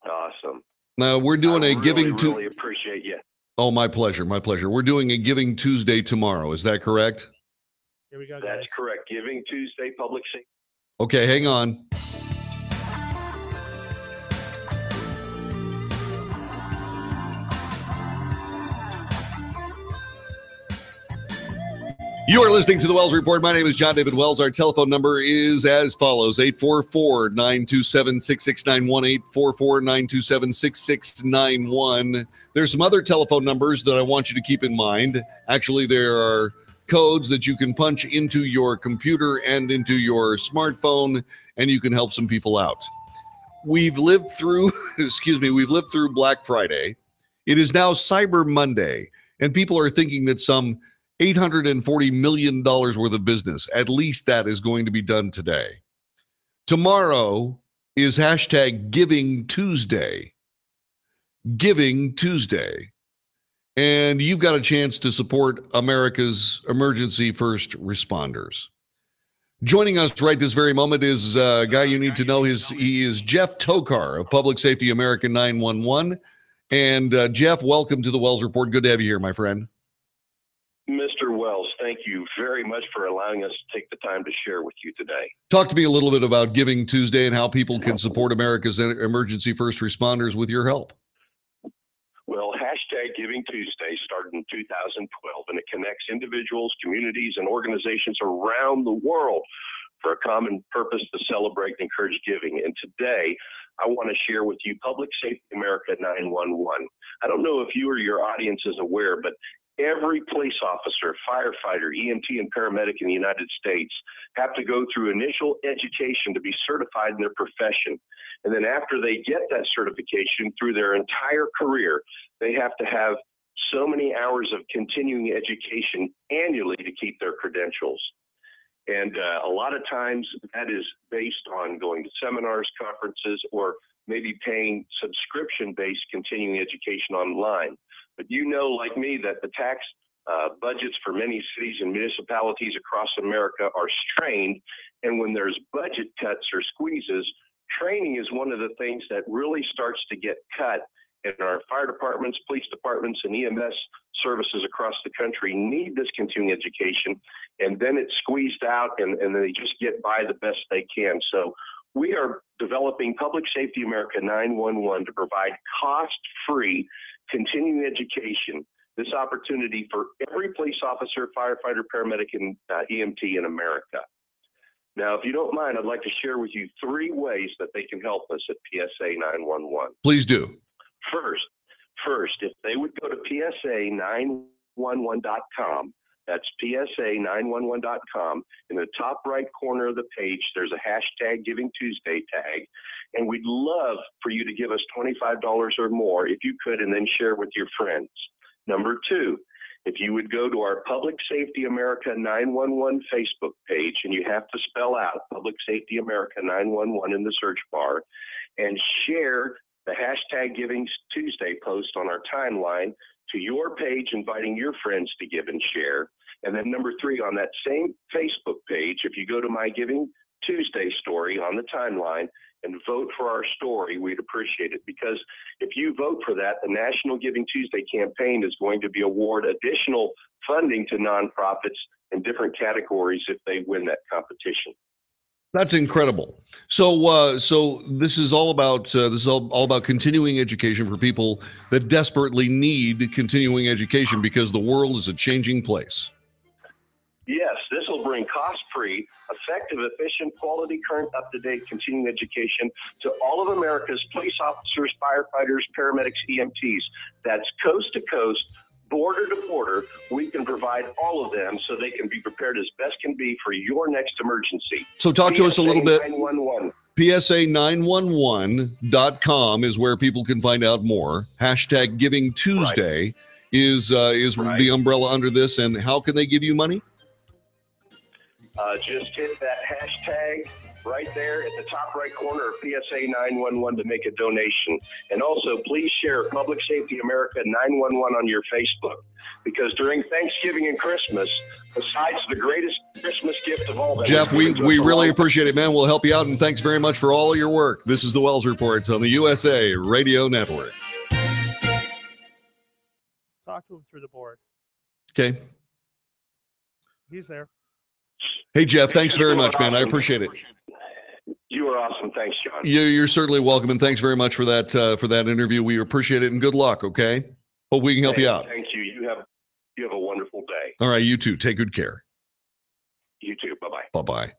Awesome. Now, we're doing a Giving Tuesday. Really appreciate you. Oh, my pleasure. My pleasure. We're doing a Giving Tuesday tomorrow. Is that correct? Here we go, That's guys. correct. Giving Tuesday, public safety. Okay, hang on. You are listening to the Wells Report. My name is John David Wells. Our telephone number is as follows: 844-927-6691, 844-927-6691. There's some other telephone numbers that I want you to keep in mind. Actually, there are codes that you can punch into your computer and into your smartphone, and you can help some people out. We've lived through, we've lived through Black Friday. It is now Cyber Monday, and people are thinking that some $840 million worth of business, at least that is going to be done today. Tomorrow is hashtag Giving Tuesday. Giving Tuesday. And you've got a chance to support America's emergency first responders. Joining us right this very moment is a guy you need to know. He is Jeff Tokar of Public Safety America 911. And Jeff, welcome to the Wells Report. Good to have you here, my friend. Mr. Wells, thank you very much for allowing us to take the time to share with you today. Talk to me a little bit about Giving Tuesday and how people can support America's emergency first responders with your help. Well, hashtag Giving Tuesday started in 2012, and it connects individuals, communities, and organizations around the world for a common purpose to celebrate and encourage giving. And today, I want to share with you Public Safety America 911. I don't know if you or your audience is aware, but every police officer, firefighter, EMT, and paramedic in the United States have to go through initial education to be certified in their profession. And then after they get that certification through their entire career, they have to have so many hours of continuing education annually to keep their credentials. And a lot of times that is based on going to seminars, conferences, or maybe paying subscription-based continuing education online. But you know, like me, that the tax budgets for many cities and municipalities across America are strained. And when there's budget cuts or squeezes, training is one of the things that really starts to get cut. And our fire departments, police departments, and EMS services across the country need this continuing education. And then it's squeezed out, and they just get by the best they can. So we are developing Public Safety America 911 to provide cost-free continuing education, this opportunity for every police officer, firefighter, paramedic, and EMT in America. Now, if you don't mind, I'd like to share with you 3 ways that they can help us at PSA 911. Please do. First, if they would go to PSA911.com, that's PSA911.com. In the top right corner of the page, there's a hashtag Giving Tuesday tag. And we'd love for you to give us $25 or more if you could, and then share with your friends. Number 2, if you would go to our Public Safety America 911 Facebook page, and you have to spell out Public Safety America 911 in the search bar, and share the hashtag Giving Tuesday post on our timeline to your page, inviting your friends to give and share. And then number 3, on that same Facebook page, if you go to my Giving Tuesday story on the timeline and vote for our story, we'd appreciate it. Because if you vote for that, the National Giving Tuesday campaign is going to be award additional funding to nonprofits in different categories if they win that competition. That's incredible. So this is all about all about continuing education for people that desperately need continuing education because the world is a changing place. Yes, this will bring cost-free, effective, efficient, quality, current, up-to-date continuing education to all of America's police officers, firefighters, paramedics, EMTs. That's coast to coast, border to border. We can provide all of them so they can be prepared as best can be for your next emergency. So talk to us a little bit. 911. PSA911.com is where people can find out more. Hashtag Giving Tuesday is Right. the umbrella under this. And how can they give you money? Just hit that hashtag right there at the top right corner of PSA 911 to make a donation. And also, please share Public Safety America 911 on your Facebook, because during Thanksgiving and Christmas, besides the greatest Christmas gift of all, Jeff, we really appreciate it, man. We'll help you out, and thanks very much for all your work. This is the Wells Report on the USA Radio Network. Talk to him through the board. Okay. He's there. Hey, Jeff, thanks very much, man. I appreciate it. You are awesome. Thanks, John. You're certainly welcome, and thanks very much for that interview. We appreciate it, and good luck. Okay, hope we can help you out. Thank you. You have a wonderful day. All right, you too. Take good care. You too. Bye bye. Bye bye.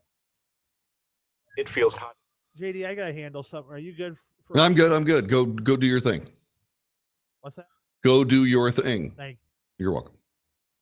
It feels hot. JD, I gotta handle something. Are you good? For I'm good. I'm good. Go do your thing. What's that? Go do your thing. Thank You're welcome.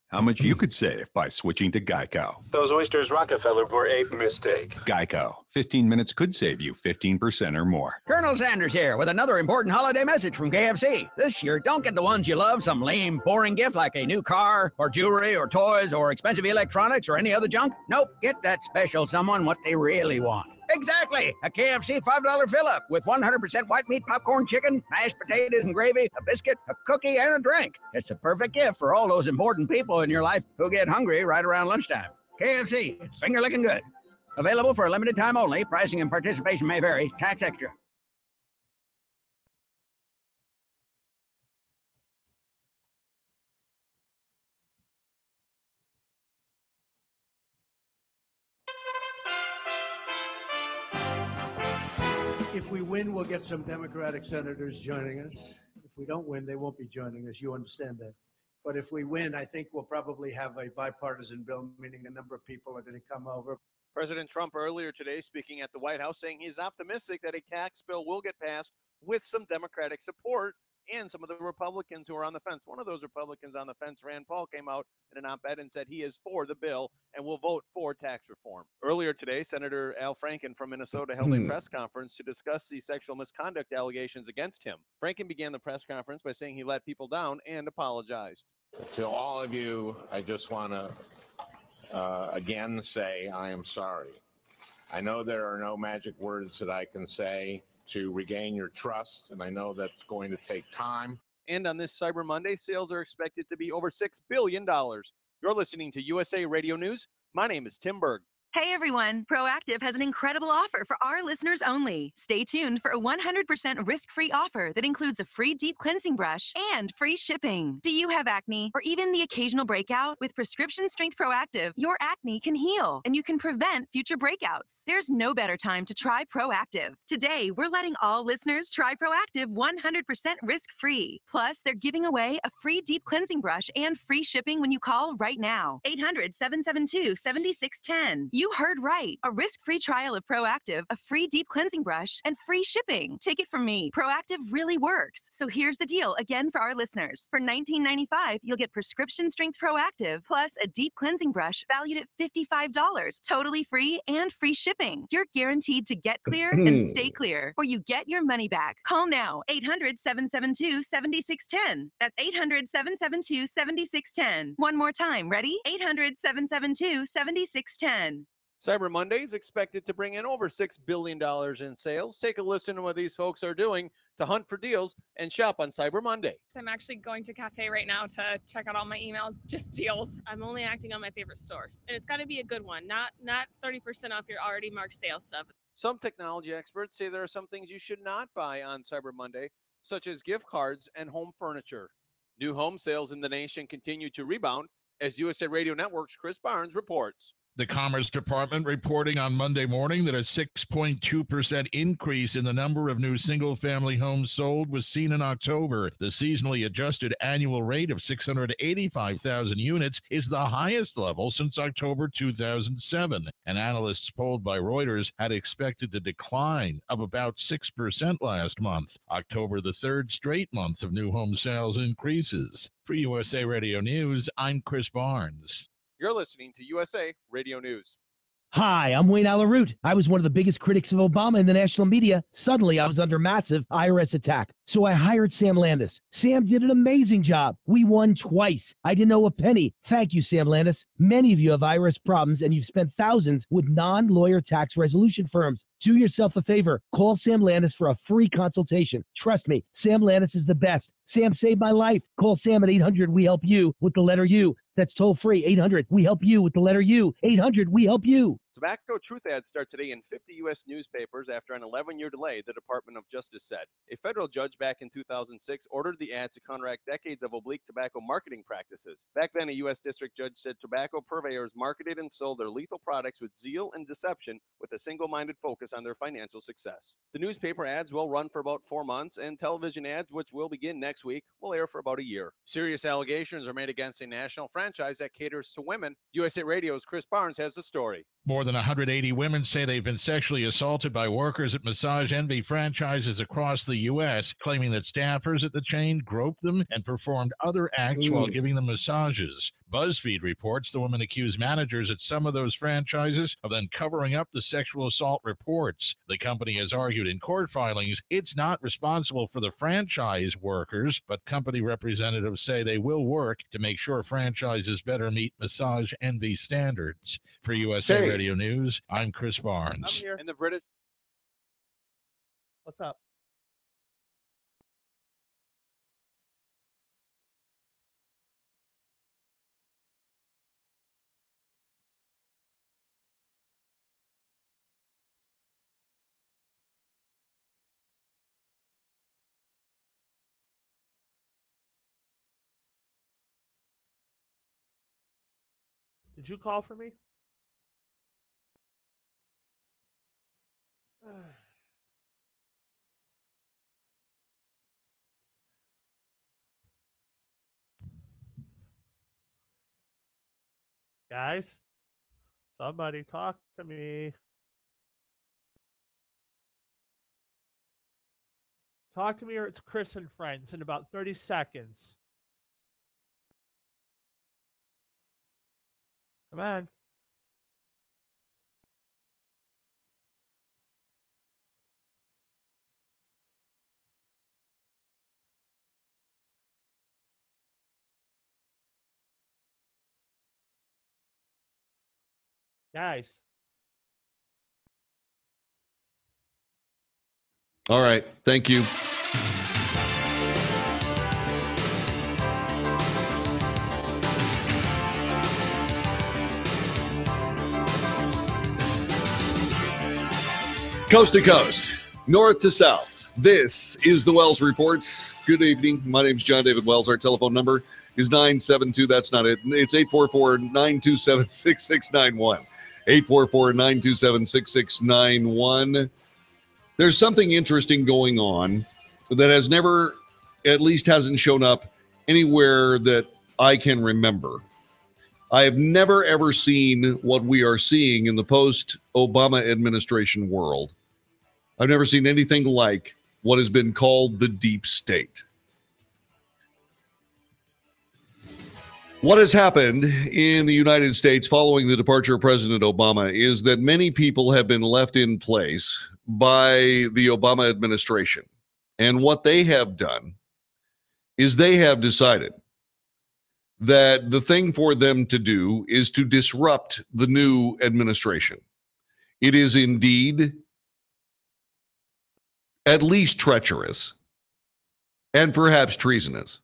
How much you could save by switching to Geico. Those oysters, Rockefeller, were a mistake. Geico. 15 minutes could save you 15% or more. Colonel Sanders here with another important holiday message from KFC. This year, don't get the ones you love some lame, boring gift like a new car or jewelry or toys or expensive electronics or any other junk. Nope, get that special someone what they really want. Exactly, a KFC $5 fill-up with 100% white meat popcorn chicken, mashed potatoes and gravy, a biscuit, a cookie, and a drink. It's a perfect gift for all those important people in your life who get hungry right around lunchtime. KFC, finger licking good. Available for a limited time only. Pricing and participation may vary. Tax extra. If we win, we'll get some Democratic senators joining us. If we don't win, they won't be joining us. You understand that. But if we win, I think we'll probably have a bipartisan bill, meaning a number of people are going to come over. President Trump earlier today speaking at the White House saying he's optimistic that a tax bill will get passed with some Democratic support and some of the Republicans who are on the fence. One of those Republicans on the fence, Rand Paul, came out in an op-ed and said he is for the bill and will vote for tax reform. Earlier today, Senator Al Franken from Minnesota held a press conference to discuss the sexual misconduct allegations against him. Franken began the press conference by saying he let people down and apologized. To all of you, I just want to again say I am sorry. I know there are no magic words that I can say to regain your trust, and I know that's going to take time. And on this Cyber Monday, sales are expected to be over $6 billion. You're listening to USA Radio News. My name is Tim Berg. Hey everyone, Proactive has an incredible offer for our listeners only. Stay tuned for a 100% risk-free offer that includes a free deep cleansing brush and free shipping. Do you have acne or even the occasional breakout? With Prescription Strength Proactive, your acne can heal and you can prevent future breakouts. There's no better time to try Proactive. Today, we're letting all listeners try Proactive 100% risk-free. Plus, they're giving away a free deep cleansing brush and free shipping when you call right now. 800-772-7610. You heard right. A risk-free trial of Proactive, a free deep cleansing brush, and free shipping. Take it from me. Proactive really works. So here's the deal again for our listeners. For $19.95, you'll get Prescription Strength Proactive plus a deep cleansing brush valued at $55, totally free and free shipping. You're guaranteed to get clear and stay clear, or you get your money back. Call now. 800-772-7610. That's 800-772-7610. One more time. Ready? 800-772-7610. Cyber Monday is expected to bring in over $6 billion in sales. Take a listen to what these folks are doing to hunt for deals and shop on Cyber Monday. I'm actually going to a cafe right now to check out all my emails, just deals. I'm only acting on my favorite stores. And it's got to be a good one, not 30% off your already marked sale stuff. Some technology experts say there are some things you should not buy on Cyber Monday, such as gift cards and home furniture. New home sales in the nation continue to rebound. as USA Radio Network's Chris Barnes reports. The Commerce Department reporting on Monday morning that a 6.2% increase in the number of new single-family homes sold was seen in October. The seasonally adjusted annual rate of 685,000 units is the highest level since October 2007. And analysts polled by Reuters had expected a decline of about 6% last month. October, the third straight month of new home sales increases. For USA Radio News, I'm Chris Barnes. You're listening to USA Radio News. Hi, I'm Wayne Alaroot. I was one of the biggest critics of Obama in the national media. Suddenly, I was under massive IRS attack. So I hired Sam Landis. Sam did an amazing job. We won twice. I didn't owe a penny. Thank you, Sam Landis. Many of you have IRS problems, and you've spent thousands with non-lawyer tax resolution firms. Do yourself a favor. Call Sam Landis for a free consultation. Trust me, Sam Landis is the best. Sam saved my life. Call Sam at 800-WE-HELP-YOU with the letter U. That's toll free. 800-WE-HELP-YOU with the letter U. 800-WE-HELP-YOU. Tobacco truth ads start today in 50 U.S. newspapers after an 11-year delay, the Department of Justice said. A federal judge back in 2006 ordered the ads to counteract decades of oblique tobacco marketing practices. Back then, a U.S. district judge said tobacco purveyors marketed and sold their lethal products with zeal and deception with a single-minded focus on their financial success. The newspaper ads will run for about 4 months, and television ads, which will begin next week, will air for about a year. Serious allegations are made against a national franchise that caters to women. USA Radio's Chris Barnes has the story. More than 180 women say they've been sexually assaulted by workers at Massage Envy franchises across the U.S., claiming that staffers at the chain groped them and performed other acts while giving them massages. BuzzFeed reports the women accuse managers at some of those franchises of then covering up the sexual assault reports. The company has argued in court filings it's not responsible for the franchise workers, but company representatives say they will work to make sure franchises better meet Massage Envy standards. For USA Radio News, I'm Chris Barnes. I'm here. And the British. What's up? Did you call for me? Guys, somebody talk to me. Talk to me or it's Chris and Friends in about 30 seconds. Come on. Guys. All right. Thank you. Coast to coast, north to south. This is the Wells Report. Good evening. My name is John David Wells. Our telephone number is 972. That's not it. It's 844-927-6691. 844-927-6691. There's something interesting going on that has never, at least hasn't shown up anywhere that I can remember. I have never, ever seen what we are seeing in the post-Obama administration world. I've never seen anything like what has been called the deep state. What has happened in the United States following the departure of President Obama is that many people have been left in place by the Obama administration. And what they have done is they have decided that the thing for them to do is to disrupt the new administration. It is indeed at least treacherous and perhaps treasonous.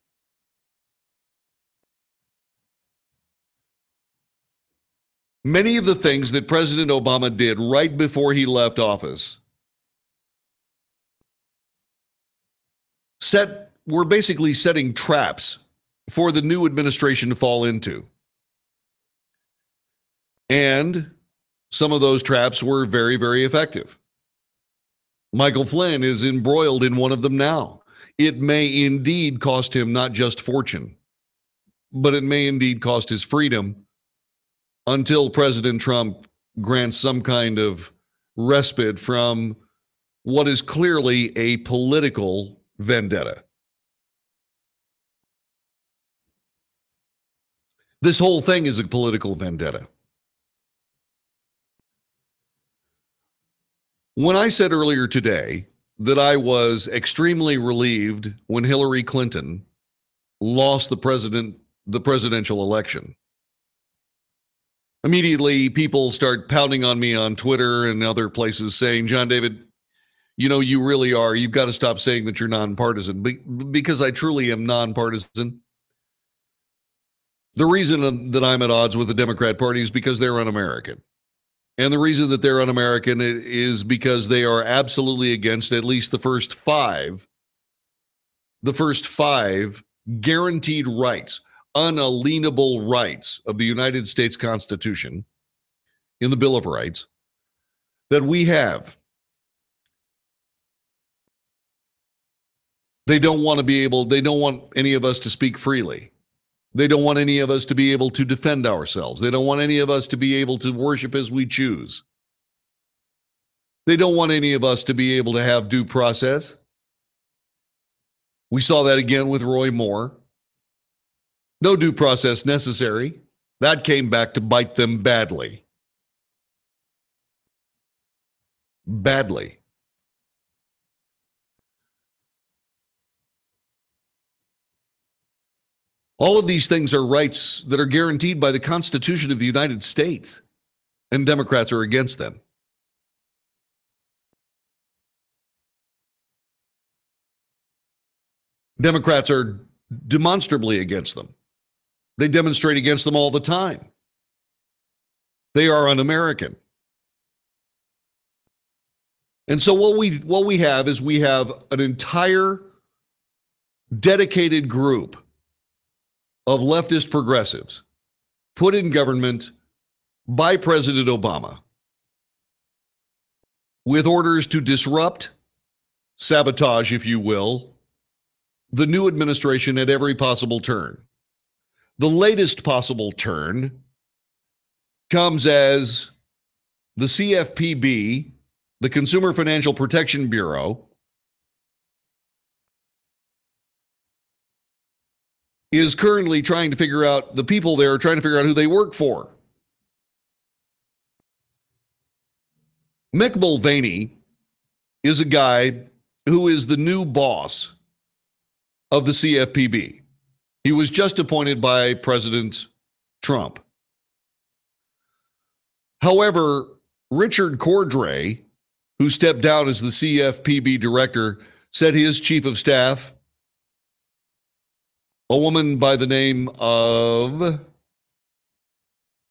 Many of the things that President Obama did right before he left office were basically setting traps for the new administration to fall into. And some of those traps were very, very effective. Michael Flynn is embroiled in one of them now. It may indeed cost him not just fortune, but it may indeed cost his freedom until President Trump grants some kind of respite from what is clearly a political vendetta. This whole thing is a political vendetta. When I said earlier today that I was extremely relieved when Hillary Clinton lost the presidential election, immediately people start pounding on me on Twitter and other places saying, John David, you know, you really are. You've got to stop saying that you're nonpartisan, because I truly am nonpartisan. The reason that I'm at odds with the Democrat Party is because they're un-American. And the reason that they're un-American is because they are absolutely against at least the first five guaranteed rights, unalienable rights of the United States Constitution in the Bill of Rights that we have. They don't want any of us to speak freely. They don't want any of us to be able to defend ourselves. They don't want any of us to be able to worship as we choose. They don't want any of us to be able to have due process. We saw that again with Roy Moore. No due process necessary. That came back to bite them badly. Badly. All of these things are rights that are guaranteed by the Constitution of the United States, and Democrats are against them. Democrats are demonstrably against them. They demonstrate against them all the time. They are un-American. And so what we have is we have an entire dedicated group of leftist progressives put in government by President Obama with orders to disrupt, sabotage, if you will, the new administration at every possible turn. The latest possible turn comes as the CFPB, the Consumer Financial Protection Bureau, is currently trying to figure out, the people there are trying to figure out who they work for. Mick Mulvaney is a guy who is the new boss of the CFPB. He was just appointed by President Trump. However, Richard Cordray, who stepped down as the CFPB director, said his chief of staff, a woman by the name of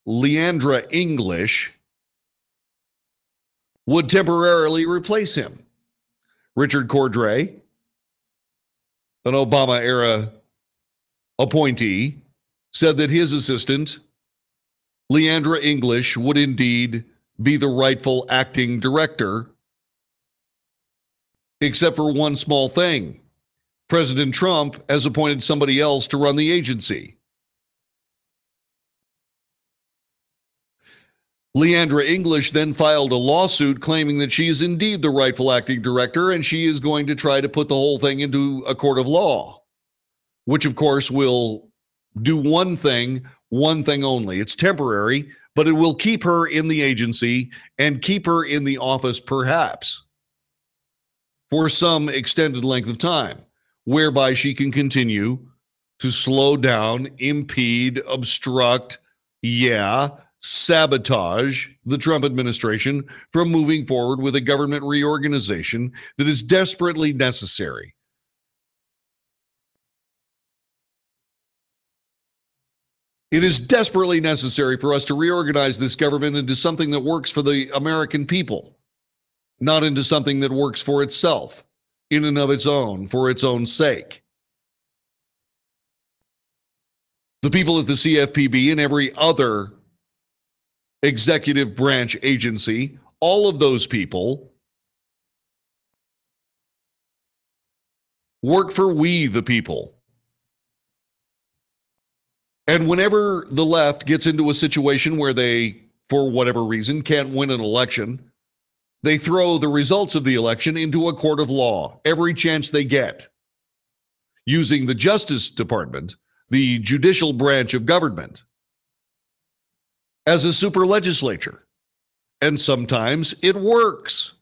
Leandra English, would temporarily replace him. Richard Cordray, an Obama-era appointee, said that his assistant, Leandra English, would indeed be the rightful acting director, except for one small thing. President Trump has appointed somebody else to run the agency. Leandra English then filed a lawsuit claiming that she is indeed the rightful acting director, and she is going to try to put the whole thing into a court of law, which of course will do one thing only. It's temporary, but it will keep her in the agency and keep her in the office perhaps for some extended length of time, whereby she can continue to slow down, impede, obstruct, sabotage the Trump administration from moving forward with a government reorganization that is desperately necessary. It is desperately necessary for us to reorganize this government into something that works for the American people, not into something that works for itself, in and of its own, for its own sake. The people at the CFPB and every other executive branch agency, all of those people work for we the people. And whenever the left gets into a situation where they, for whatever reason, can't win an election, they throw the results of the election into a court of law every chance they get, using the Justice Department, the judicial branch of government, as a super legislature. And sometimes it works.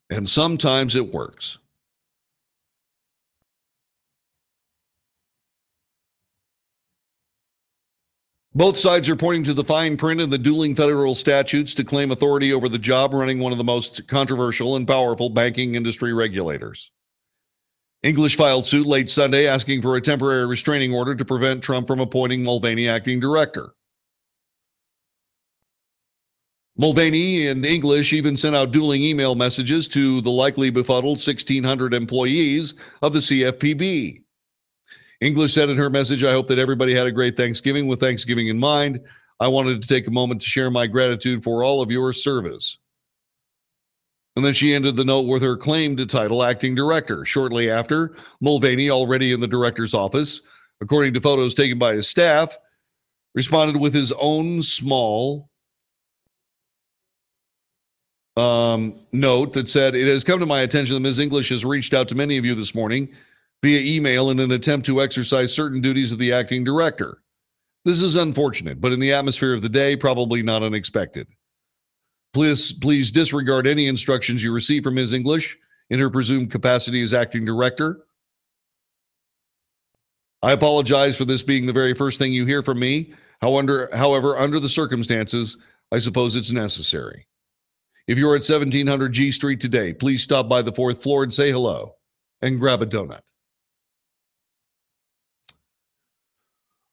And sometimes it works. Both sides are pointing to the fine print in the dueling federal statutes to claim authority over the job running one of the most controversial and powerful banking industry regulators. English filed suit late Sunday asking for a temporary restraining order to prevent Trump from appointing Mulvaney acting director. Mulvaney and English even sent out dueling email messages to the likely befuddled 1,600 employees of the CFPB. English said in her message, "I hope that everybody had a great Thanksgiving. With Thanksgiving in mind, I wanted to take a moment to share my gratitude for all of your service." And then she ended the note with her claimed title, acting director. Shortly after, Mulvaney, already in the director's office, according to photos taken by his staff, responded with his own small note that said, "It has come to my attention that Ms. English has reached out to many of you this morning via email in an attempt to exercise certain duties of the acting director. This is unfortunate, but in the atmosphere of the day, probably not unexpected. Please disregard any instructions you receive from Ms. English in her presumed capacity as acting director. I apologize for this being the very first thing you hear from me. However, under the circumstances, I suppose it's necessary. If you're at 1700 G Street today, please stop by the 4th floor and say hello and grab a donut."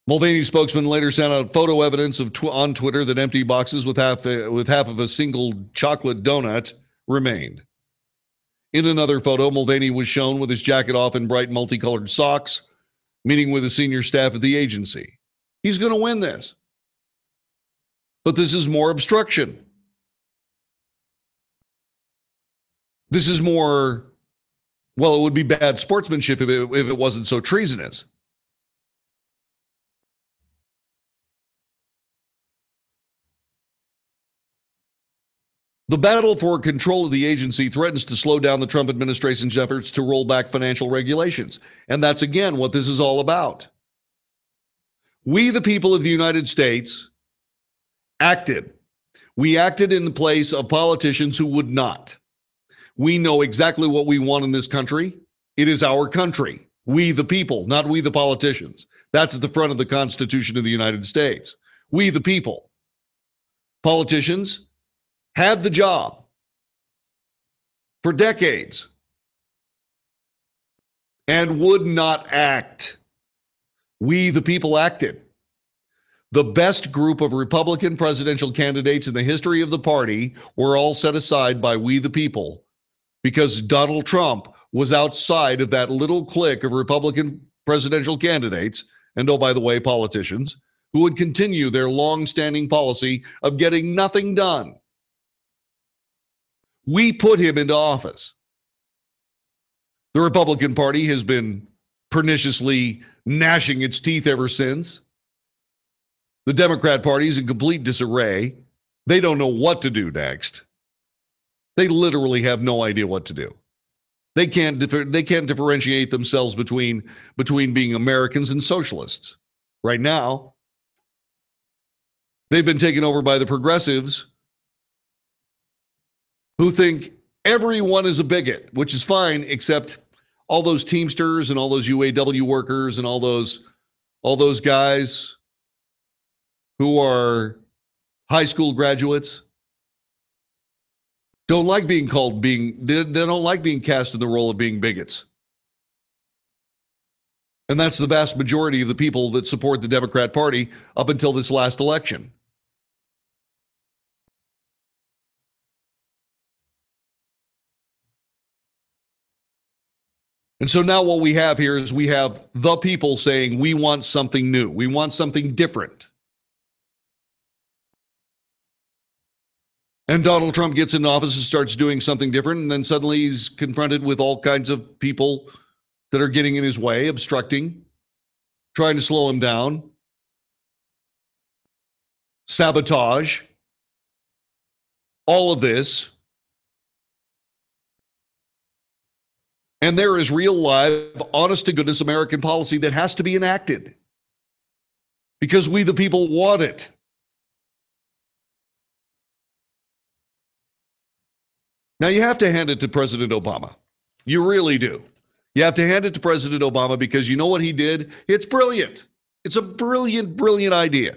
Mulvaney's spokesman later sent out photo evidence on Twitter that empty boxes with half of a single chocolate donut remained. In another photo, Mulvaney was shown with his jacket off in bright multicolored socks, meeting with the senior staff at the agency. He's going to win this. But this is more obstruction. This is more, well, it would be bad sportsmanship if it wasn't so treasonous. The battle for control of the agency threatens to slow down the Trump administration's efforts to roll back financial regulations. And that's, again, what this is all about. We, the people of the United States, acted. We acted in the place of politicians who would not. We know exactly what we want in this country. It is our country. We, the people, not we, the politicians. That's at the front of the Constitution of the United States. We, the people. Politicians had the job for decades and would not act. We, the people, acted. The best group of Republican presidential candidates in the history of the party were all set aside by we, the people, because Donald Trump was outside of that little clique of Republican presidential candidates, and oh, by the way, politicians, who would continue their long-standing policy of getting nothing done. We put him into office. The Republican Party has been perniciously gnashing its teeth ever since. The Democrat Party is in complete disarray. They don't know what to do next. They literally have no idea what to do. They can't differentiate themselves between being Americans and socialists. Right now, they've been taken over by the progressives, who think everyone is a bigot, which is fine, except all those Teamsters and all those UAW workers and all those guys who are high school graduates don't like being they don't like being cast in the role of being bigots. And that's the vast majority of the people that support the Democrat Party up until this last election. And so now what we have here is we have the people saying we want something new. We want something different. And Donald Trump gets in office and starts doing something different. And then suddenly he's confronted with all kinds of people that are getting in his way, obstructing, trying to slow him down, sabotage, all of this. And there is real, live, honest to goodness American policy that has to be enacted because we, the people, want it. Now, you have to hand it to President Obama. You really do. You have to hand it to President Obama because you know what he did? It's brilliant. It's a brilliant, brilliant idea.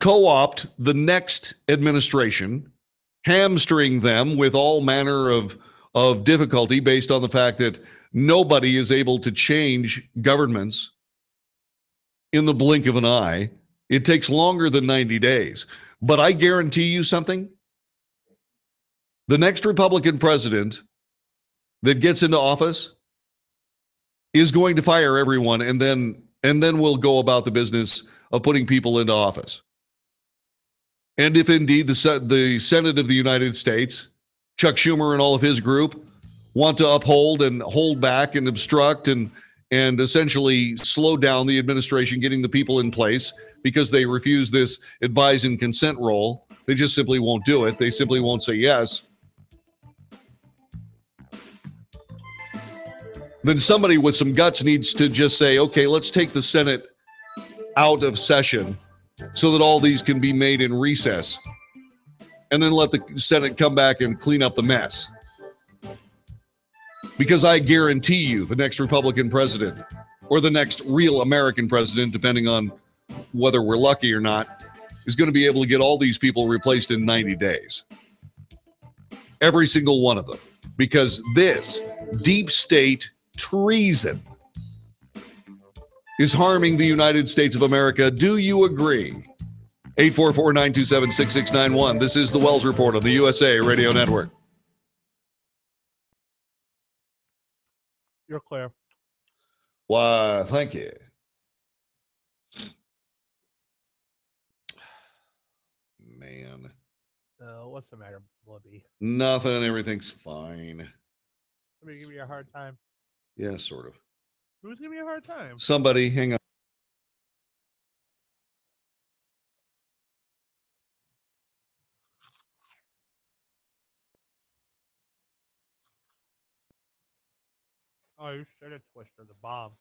Co-opt the next administration, hamstring them with all manner of difficulty based on the fact that nobody is able to change governments in the blink of an eye. It takes longer than 90 days. But I guarantee you something. The next Republican president that gets into office is going to fire everyone and then we'll go about the business of putting people into office. And if indeed the Senate of the United States, Chuck Schumer and all of his group, want to uphold and hold back and obstruct and essentially slow down the administration getting the people in place because they refuse this advise and consent role, they just simply won't do it. They simply won't say yes. Then somebody with some guts needs to just say, okay, let's take the Senate out of session so that all these can be made in recess. And then let the Senate come back and clean up the mess. Because I guarantee you the next Republican president or the next real American president, depending on whether we're lucky or not, is going to be able to get all these people replaced in 90 days. Every single one of them. Because this deep state treason is harming the United States of America. Do you agree? 844-927-6691. This is the Wells Report on the USA Radio Network. You're clear. Why, thank you. Man. What's the matter, Blubby? Nothing. Everything's fine. Somebody give me a hard time. Yeah, sort of. Who's giving me a hard time? Somebody, hang on. Oh, you should have twisted the bomb.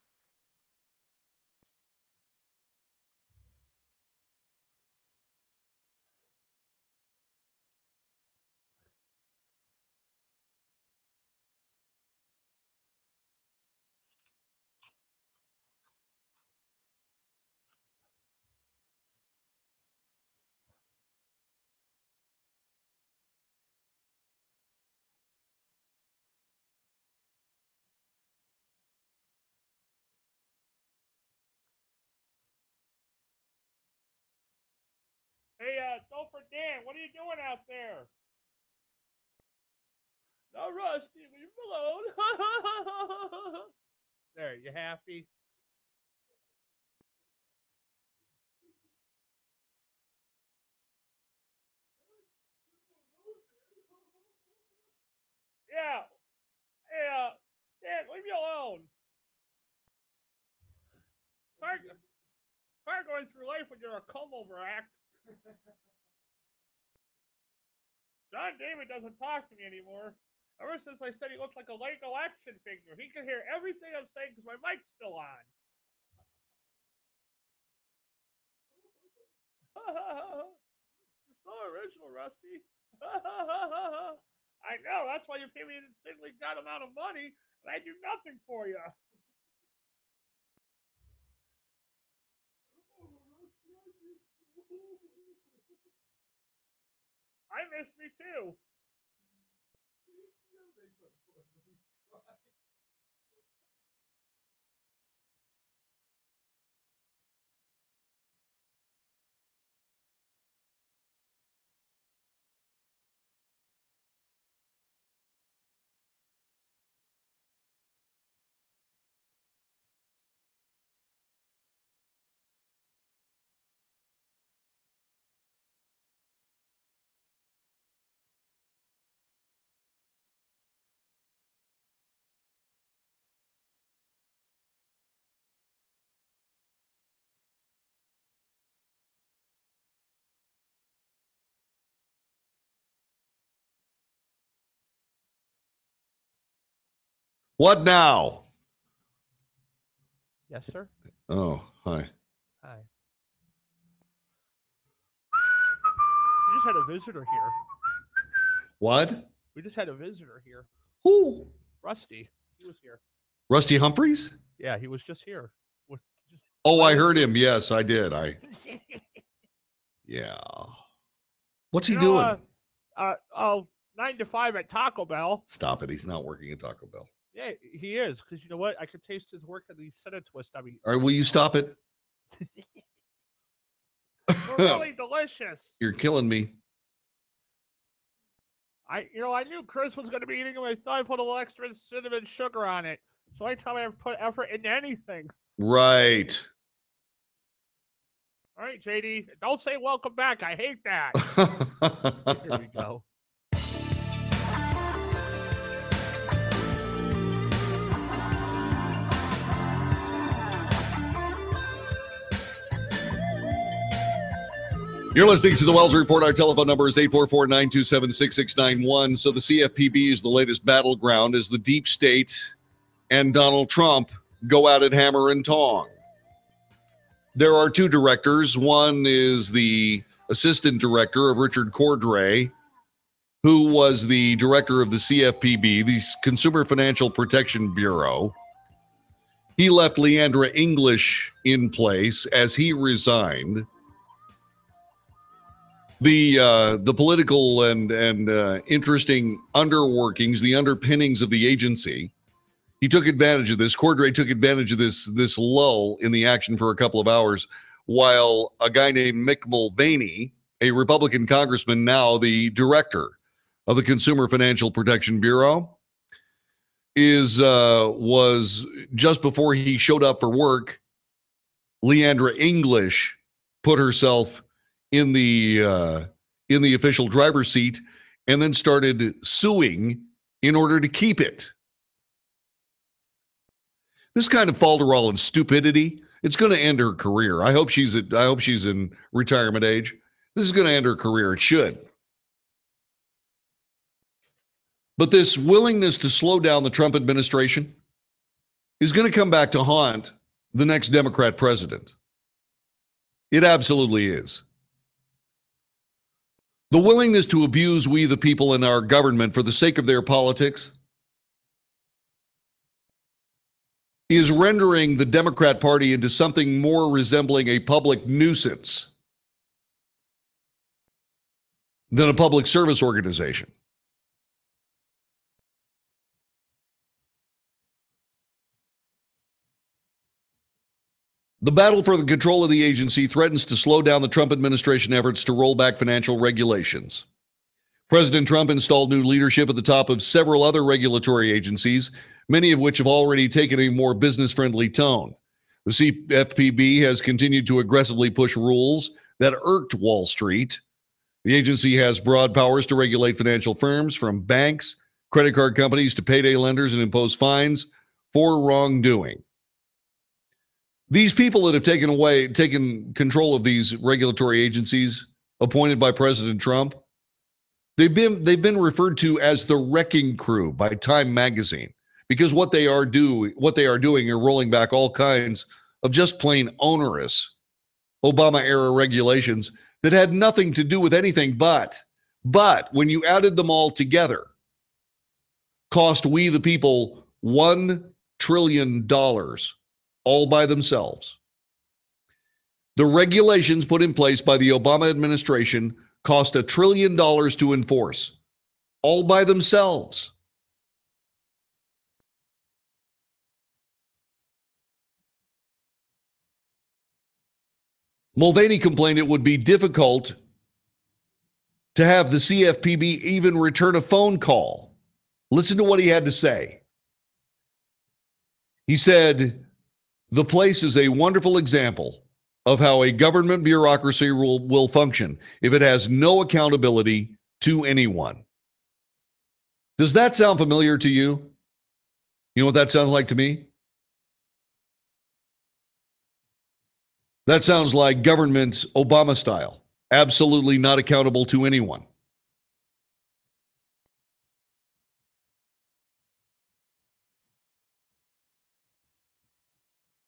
Hey, Gopher Dan, what are you doing out there? No, Rusty, leave him alone. There, you happy? Yeah. Hey, Dan, leave me alone. Hard going through life when you're a come-over act. John David doesn't talk to me anymore. Ever since I said he looked like a Lego action figure, he can hear everything I'm saying because my mic's still on. You're so original, Rusty. I know, that's why you pay me an insanely god amount of money, and I do nothing for you. I miss me too. What now? Yes, sir. Oh, hi. Hi. We just had a visitor here. What? We just had a visitor here. Who? Rusty. He was here. Rusty Humphreys? Yeah, he was just here. Oh, I heard him. Yes, I did. Yeah. What's he doing? 9 to 5 at Taco Bell. Stop it. He's not working at Taco Bell. Yeah, he is. Because you know what? I could taste his work in the Senate twist. I mean, All right, will you stop it? they're really delicious. You're killing me. I knew Chris was going to be eating them. I thought I put a little extra cinnamon sugar on it. So anytime I put effort into anything. Right. All right, JD. Don't say welcome back. I hate that. Here we go. You're listening to the Wells Report. Our telephone number is 844-927-6691. So the CFPB is the latest battleground as the deep state and Donald Trump go at it hammer and tong. There are two directors. One is the assistant director of Richard Cordray, who was the director of the CFPB, the Consumer Financial Protection Bureau. He left Leandra English in place as he resigned. The political and interesting underworkings, the underpinnings of the agency. He took advantage of this. Cordray took advantage of this lull in the action for a couple of hours, while a guy named Mick Mulvaney, a Republican congressman, now the director of the Consumer Financial Protection Bureau, was just before he showed up for work. Leandra English put herself in the official driver's seat and then started suing in order to keep it. This kind of falderall and stupidity, it's going to end her career. I hope she's in retirement age. This is going to end her career. It should. But this willingness to slow down the Trump administration is going to come back to haunt the next Democrat president. It absolutely is. The willingness to abuse we the people in our government for the sake of their politics is rendering the Democrat Party into something more resembling a public nuisance than a public service organization. The battle for the control of the agency threatens to slow down the Trump administration efforts to roll back financial regulations. President Trump installed new leadership at the top of several other regulatory agencies, many of which have already taken a more business-friendly tone. The CFPB has continued to aggressively push rules that irked Wall Street. The agency has broad powers to regulate financial firms, from banks, credit card companies to payday lenders, and impose fines for wrongdoing. These people that have taken control of these regulatory agencies appointed by President Trump, they've been referred to as the wrecking crew by Time magazine, because what they are doing are rolling back all kinds of just plain onerous Obama-era regulations that had nothing to do with anything but when you added them all together, cost we the people $1 trillion all by themselves. The regulations put in place by the Obama administration cost $1 trillion to enforce, all by themselves. Mulvaney complained it would be difficult to have the CFPB even return a phone call. Listen to what he had to say. He said, "The place is a wonderful example of how a government bureaucracy will function if it has no accountability to anyone." Does that sound familiar to you? You know what that sounds like to me? That sounds like government Obama style. Absolutely not accountable to anyone.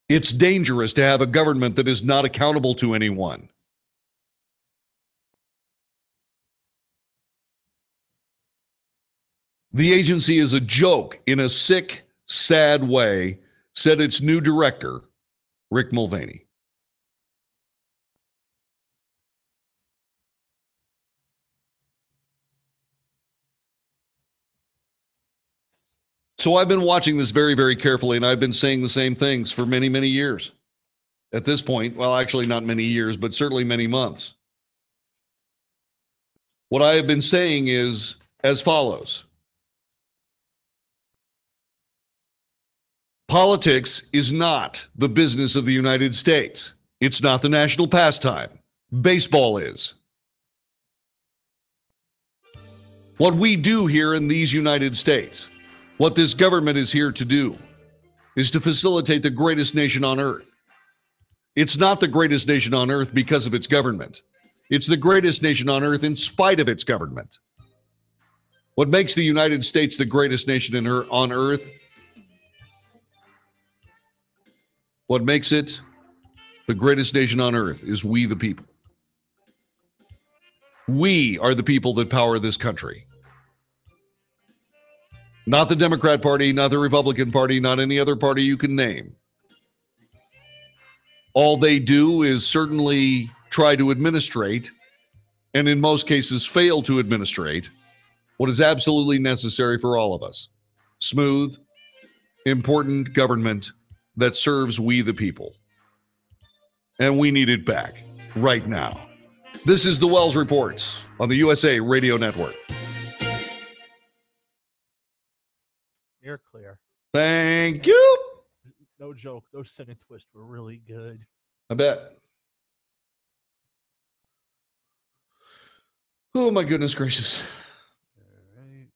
It's dangerous to have a government that is not accountable to anyone. The agency is a joke in a sick, sad way, said its new director, Rick Mulvaney. So I've been watching this very, very carefully, and I've been saying the same things for many, many years. At this point, well, actually not many years, but certainly many months. What I have been saying is as follows. Politics is not the business of the United States. It's not the national pastime. Baseball is. What we do here in these United States, what this government is here to do, is to facilitate the greatest nation on earth. It's not the greatest nation on earth because of its government. It's the greatest nation on earth in spite of its government. What makes the United States the greatest nation on earth, what makes it the greatest nation on earth is we the people. We are the people that power this country. Not the Democrat Party, not the Republican Party, not any other party you can name. All they do is certainly try to administrate, and in most cases fail to administrate, what is absolutely necessary for all of us. Smooth, important government that serves we the people. And we need it back right now. This is the Wells Report on the USA Radio Network. You're clear. Thank you. No joke. Those Sin and Twist were really good. I bet. Oh, my goodness gracious. All right.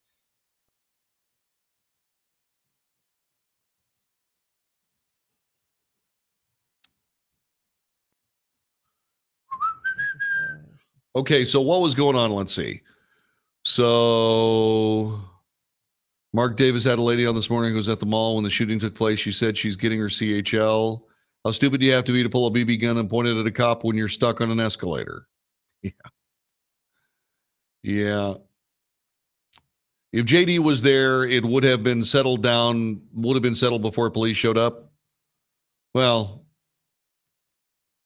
Okay, so what was going on? Let's see. So Mark Davis had a lady on this morning who was at the mall when the shooting took place. She said she's getting her CHL. How stupid do you have to be to pull a BB gun and point it at a cop when you're stuck on an escalator? Yeah. Yeah. If JD was there, it would have been settled down, would have been settled before police showed up. Well,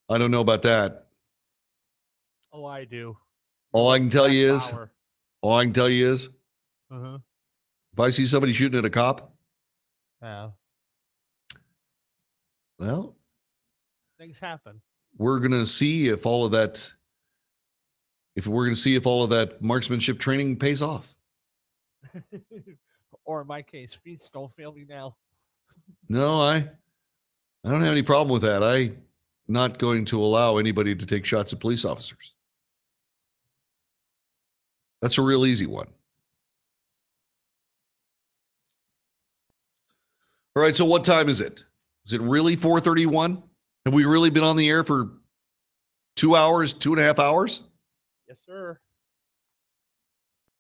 I don't know about that. Oh, I do. All I can tell you is, Power. if I see somebody shooting at a cop, Yeah. well, Things happen. we're going to see if all of that, marksmanship training pays off. Or in my case, feet don't fail me now. No, I don't have any problem with that. I'm not going to allow anybody to take shots at police officers. That's a real easy one. All right, so what time is it? Is it really 4:31? Have we really been on the air for 2 hours, 2.5 hours? Yes, sir.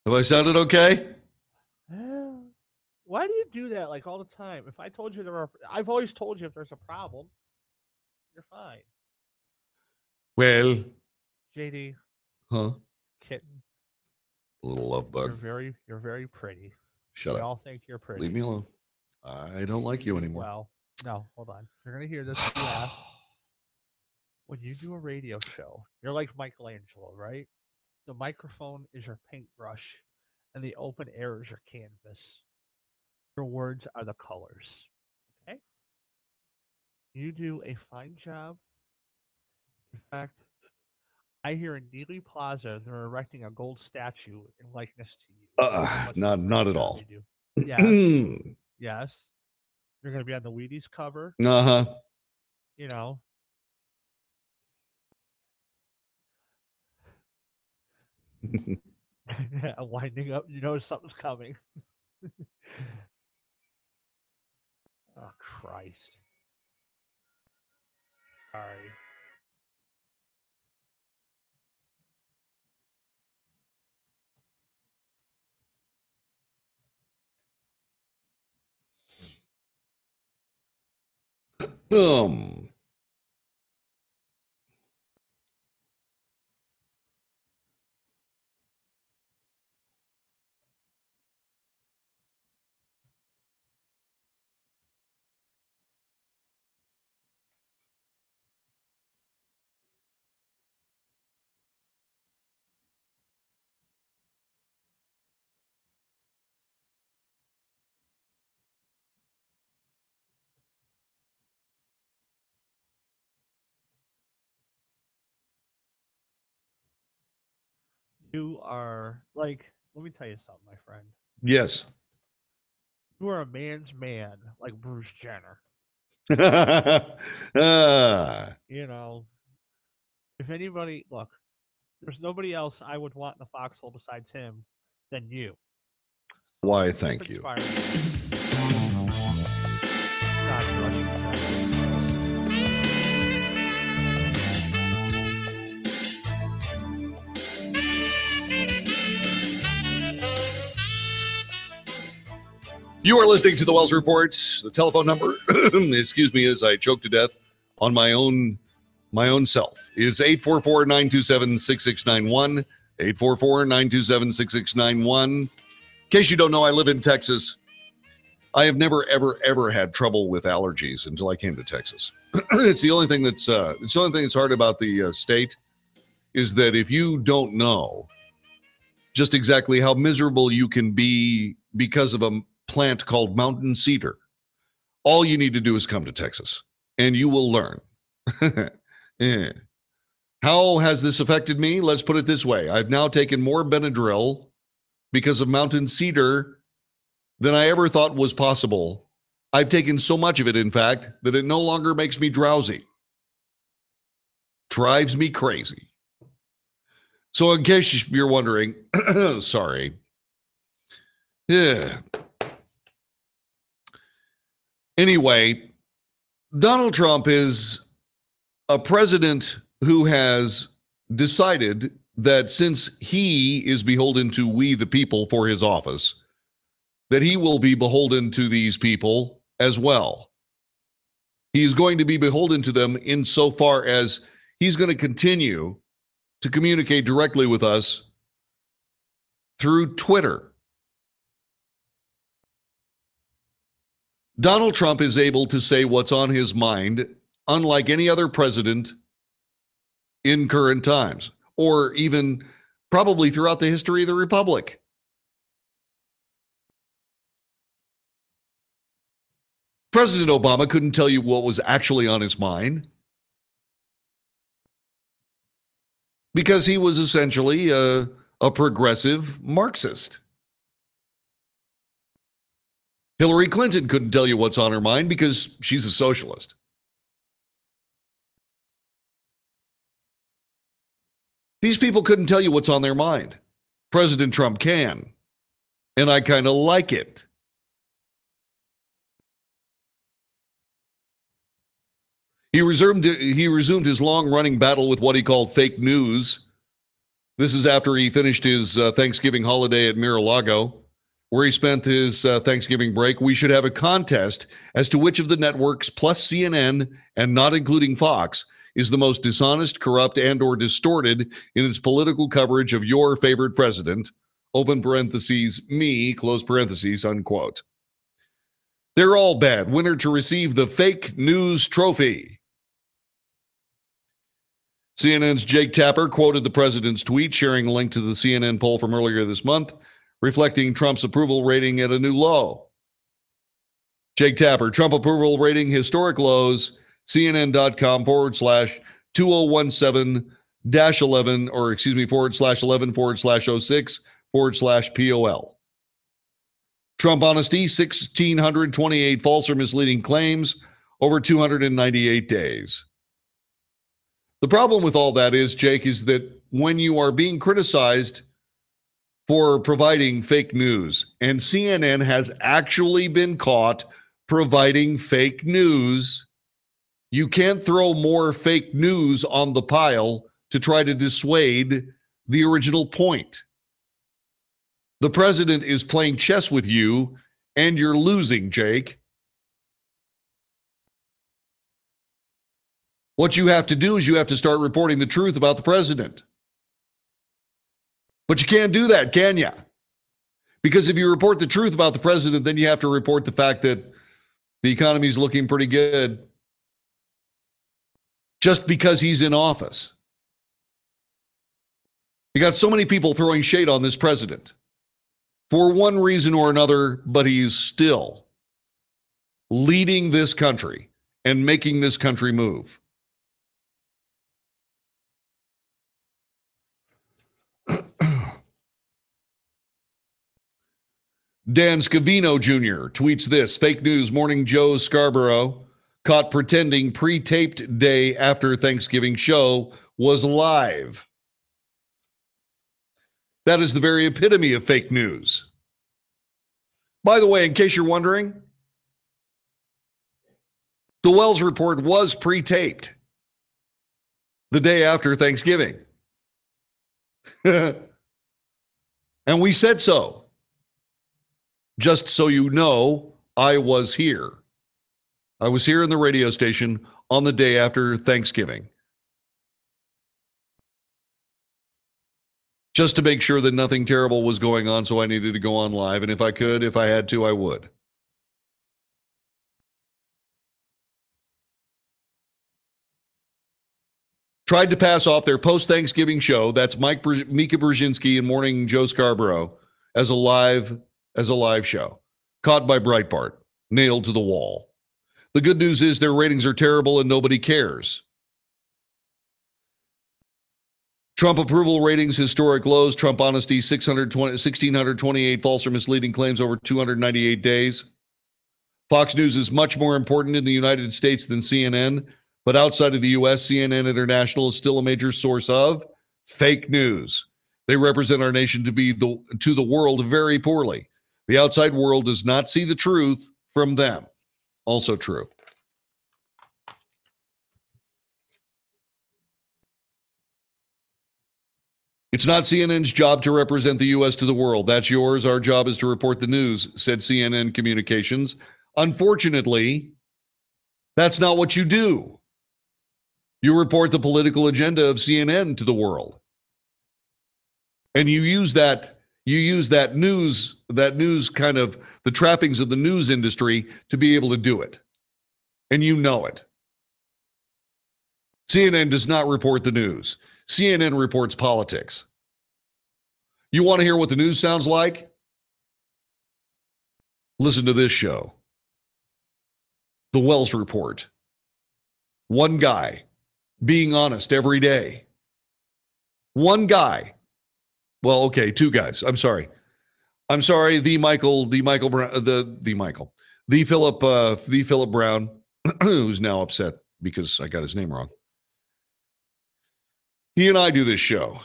Have I sounded okay? Why do you do that like all the time? If I told you I've always told you if there's a problem, you're fine. Well, JD. Huh? Kitten. Little love bug. You're very pretty. Shut we up. all think you're pretty. Leave me alone. I don't like you anymore. Well, no, hold on. You're gonna hear this last. When you do a radio show, you're like Michelangelo, right? The microphone is your paintbrush, and the open air is your canvas. Your words are the colors. Okay? You do a fine job. In fact, I hear in Neely Plaza they're erecting a gold statue in likeness to you. Not at all. Yes. Yes. You're going to be on the Wheaties cover. Uh-huh. You know. Winding up. You know something's coming. Oh, Christ. Sorry. You are like, let me tell you something, my friend. Yes. You are a man's man, like Bruce Jenner. You know, if anybody, look, there's nobody else I would want in the foxhole besides him than you. Why, thank you. You are listening to the Wells Report. The telephone number, excuse me, as I choke to death on my own self, is 844-927-6691. 844-927-6691. In case you don't know, I live in Texas. I have never, ever, ever had trouble with allergies until I came to Texas. It's the only thing that's hard about the state is that if you don't know just exactly how miserable you can be because of a plant called mountain cedar, all you need to do is come to Texas and you will learn. Yeah. How has this affected me? Let's put it this way. I've now taken more Benadryl because of mountain cedar than I ever thought was possible. I've taken so much of it, in fact, that it no longer makes me drowsy. Drives me crazy. So in case you're wondering, sorry. Yeah. Anyway, Donald Trump is a president who has decided that since he is beholden to we the people for his office, that he will be beholden to these people as well. He is going to be beholden to them insofar as he's going to continue to communicate directly with us through Twitter. Donald Trump is able to say what's on his mind, unlike any other president in current times, or even probably throughout the history of the Republic. President Obama couldn't tell you what was actually on his mind because he was essentially a progressive Marxist. Hillary Clinton couldn't tell you what's on her mind because she's a socialist. These people couldn't tell you what's on their mind. President Trump can, and I kind of like it. He resumed his long-running battle with what he called fake news. This is after he finished his Thanksgiving holiday at Mar-a-Lago, where he spent his Thanksgiving break. We should have a contest as to which of the networks, plus CNN and not including Fox, is the most dishonest, corrupt, and or distorted in its political coverage of your favorite president, open parentheses, me, close parentheses, unquote. They're all bad. Winner to receive the fake news trophy. CNN's Jake Tapper quoted the president's tweet, sharing a link to the CNN poll from earlier this month, reflecting Trump's approval rating at a new low. Jake Tapper, Trump approval rating historic lows, CNN.com/2017-11, or excuse me, /11/06/pol. Trump honesty, 1,628 false or misleading claims over 298 days. The problem with all that is, Jake, is that when you are being criticized for providing fake news, and CNN has actually been caught providing fake news, you can't throw more fake news on the pile to try to dissuade the original point. The president is playing chess with you, and you're losing, Jake. What you have to do is you have to start reporting the truth about the president. But you can't do that, can you? Because if you report the truth about the president, then you have to report the fact that the economy is looking pretty good just because he's in office. You got so many people throwing shade on this president for one reason or another, but he's still leading this country and making this country move. Dan Scavino Jr. tweets this: fake news, Morning Joe Scarborough caught pretending pre-taped day after Thanksgiving show was live. That is the very epitome of fake news. By the way, in case you're wondering, the Wells Report was pre-taped the day after Thanksgiving. And we said so. Just so you know, I was here. I was here in the radio station on the day after Thanksgiving. Just to make sure that nothing terrible was going on, so I needed to go on live. And if I could, if I had to, I would. Tried to pass off their post-Thanksgiving show, that's Mika Brzezinski and Morning Joe Scarborough, as a live show. Caught by Breitbart, nailed to the wall. The good news is their ratings are terrible and nobody cares. Trump approval ratings, historic lows. Trump honesty, 1,628 false or misleading claims over 298 days. Fox News is much more important in the United States than CNN, but outside of the U.S., CNN International is still a major source of fake news. They represent our nation to the world very poorly. The outside world does not see the truth from them. Also true. It's not CNN's job to represent the U.S. to the world. That's yours. Our job is to report the news, said CNN Communications. Unfortunately, that's not what you do. You report the political agenda of CNN to the world. And you use that news kind of the trappings of the news industry to be able to do it. And you know it. CNN does not report the news. CNN reports politics. You want to hear what the news sounds like? Listen to this show. The Wells Report. One guy being honest every day. One guy. Well, okay, two guys. I'm sorry. The Philip Brown, who's now upset because I got his name wrong. He and I do this show.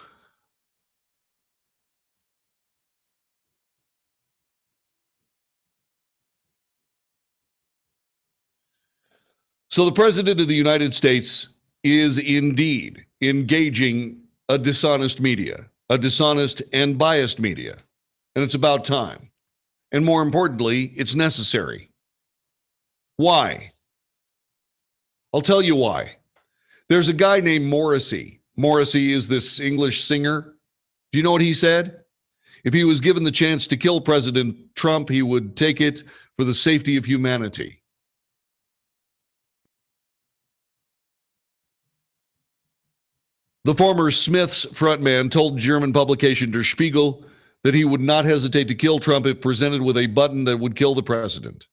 So the President of the United States is indeed engaging a dishonest media, a dishonest and biased media. And it's about time. And more importantly, it's necessary. Why? I'll tell you why. There's a guy named Morrissey. Morrissey is this English singer. Do you know what he said? If he was given the chance to kill President Trump, he would take it for the safety of humanity. The former Smiths frontman told German publication Der Spiegel that he would not hesitate to kill Trump if presented with a button that would kill the president.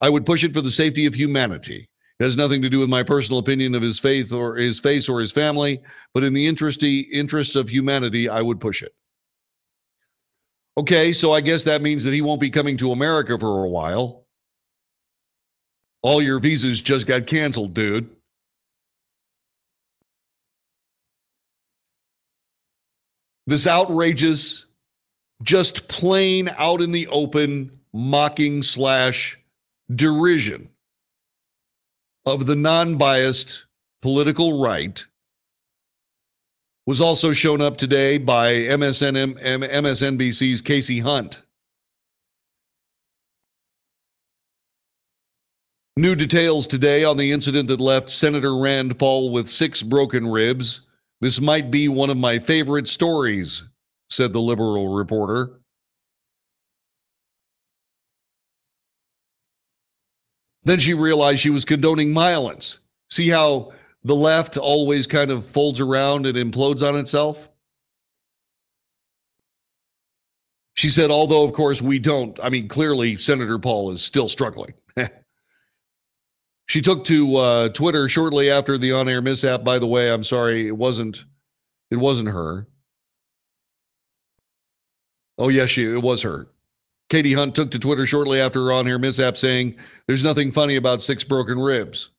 I would push it for the safety of humanity. It has nothing to do with my personal opinion of his faith or his face or his family, but in the interests of humanity, I would push it. Okay, so I guess that means that he won't be coming to America for a while. All your visas just got canceled, dude. This outrageous, just plain out in the open mocking / derision of the non-biased political right was also shown up today by MSNBC's Casey Hunt. New details today on the incident that left Senator Rand Paul with 6 broken ribs. This might be one of my favorite stories, said the liberal reporter. Then she realized she was condoning violence. See how the left always kind of folds around and implodes on itself? She said, although, of course, we don't. I mean, clearly, Senator Paul is still struggling. She took to Twitter shortly after the on-air mishap. By the way, I'm sorry, it wasn't her. Oh, yes, it was her. Katie Hunt took to Twitter shortly after her on-air mishap saying, there's nothing funny about 6 broken ribs.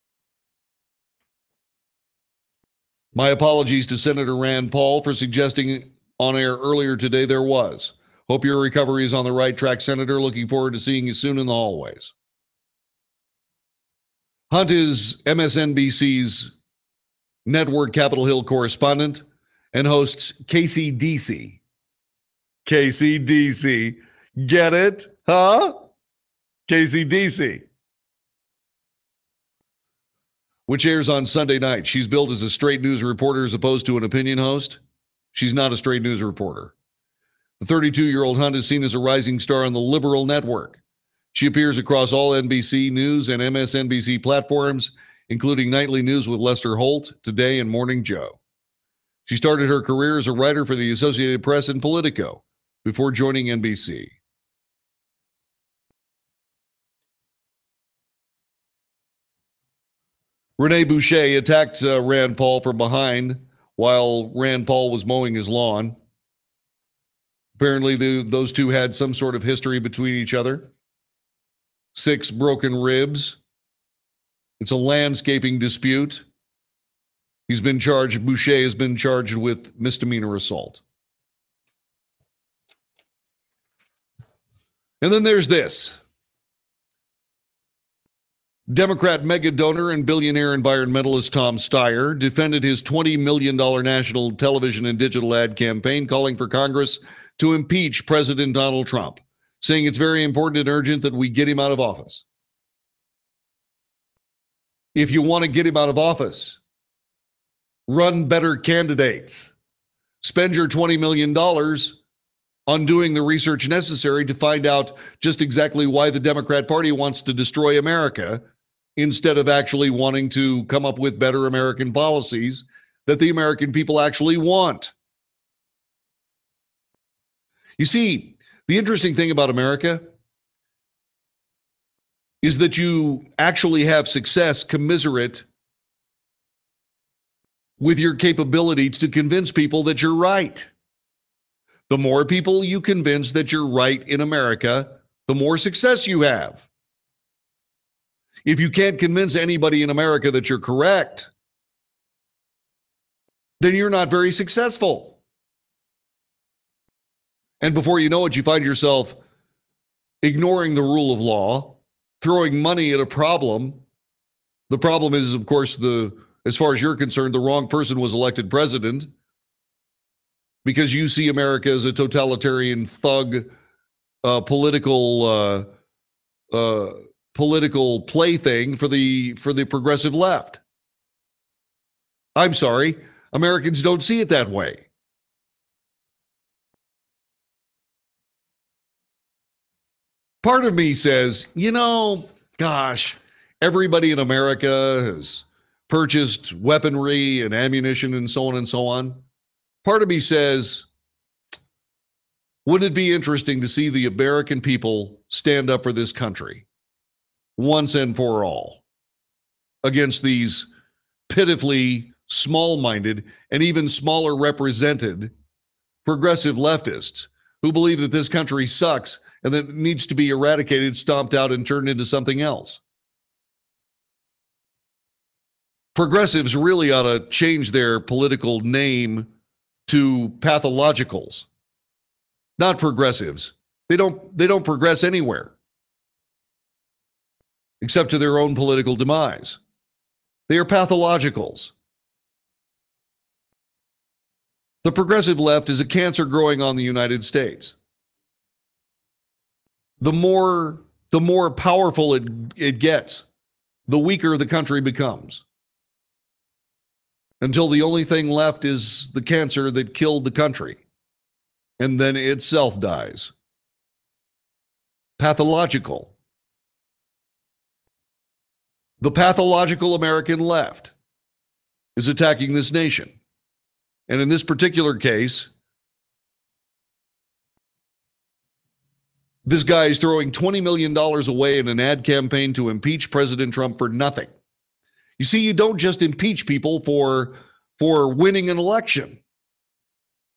My apologies to Senator Rand Paul for suggesting on air earlier today there was. Hope your recovery is on the right track, Senator. Looking forward to seeing you soon in the hallways. Hunt is MSNBC's network Capitol Hill correspondent and hosts KCDC. KCDC. Get it? Huh? KCDC. Which airs on Sunday night. She's billed as a straight news reporter as opposed to an opinion host. She's not a straight news reporter. The 32-year-old Hunt is seen as a rising star on the liberal network. She appears across all NBC News and MSNBC platforms, including Nightly News with Lester Holt, Today, and Morning Joe. She started her career as a writer for the Associated Press and Politico before joining NBC. Rene Boucher attacked Rand Paul from behind while Rand Paul was mowing his lawn. Apparently, those two had some sort of history between each other. 6 broken ribs. It's a landscaping dispute. Boucher has been charged with misdemeanor assault. And then there's this. Democrat mega donor and billionaire environmentalist Tom Steyer defended his $20 million national television and digital ad campaign calling for Congress to impeach President Donald Trump, saying it's very important and urgent that we get him out of office. If you want to get him out of office, run better candidates. Spend your $20 million on doing the research necessary to find out just exactly why the Democrat Party wants to destroy America instead of actually wanting to come up with better American policies that the American people actually want. You see, the interesting thing about America is that you actually have success commensurate with your capability to convince people that you're right. The more people you convince that you're right in America, the more success you have. If you can't convince anybody in America that you're correct, then you're not very successful. And before you know it, you find yourself ignoring the rule of law, throwing money at a problem. The problem is, of course, as far as you're concerned, the wrong person was elected president because you see America as a totalitarian thug political plaything for the progressive left. I'm sorry, Americans don't see it that way. Part of me says, gosh, everybody in America has purchased weaponry and ammunition and so on and so on. Part of me says, wouldn't it be interesting to see the American people stand up for this country once and for all against these pitifully small-minded and even smaller represented progressive leftists who believe that this country sucks and that it needs to be eradicated, stomped out, and turned into something else. Progressives really ought to change their political name to pathologicals, not progressives. They don't progress anywhere except to their own political demise. They are pathologicals. The progressive left is a cancer growing on the United States. The more powerful it gets, the weaker the country becomes. Until the only thing left is the cancer that killed the country. And then itself dies. Pathological. The pathological American left is attacking this nation. And in this particular case, this guy is throwing $20 million away in an ad campaign to impeach President Trump for nothing. You see, you don't just impeach people for winning an election.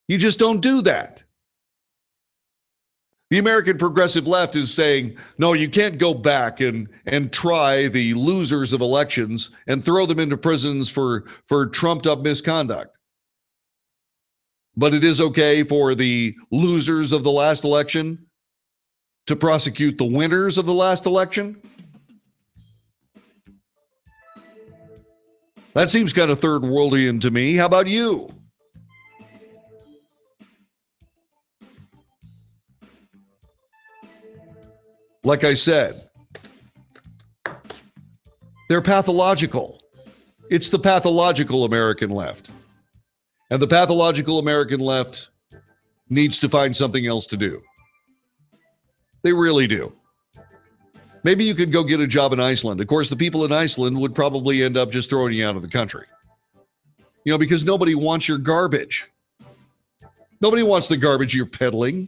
You just don't do that. The American progressive left is saying, no, you can't go back and try the losers of elections and throw them into prisons for trumped up misconduct. But it is okay for the losers of the last election to prosecute the winners of the last election? That seems kind of third worldian to me. How about you? Like I said, they're pathological. It's the pathological American left. And the pathological American left needs to find something else to do. They really do. Maybe you could go get a job in Iceland. Of course, the people in Iceland would probably end up just throwing you out of the country. You know, because nobody wants your garbage. Nobody wants the garbage you're peddling.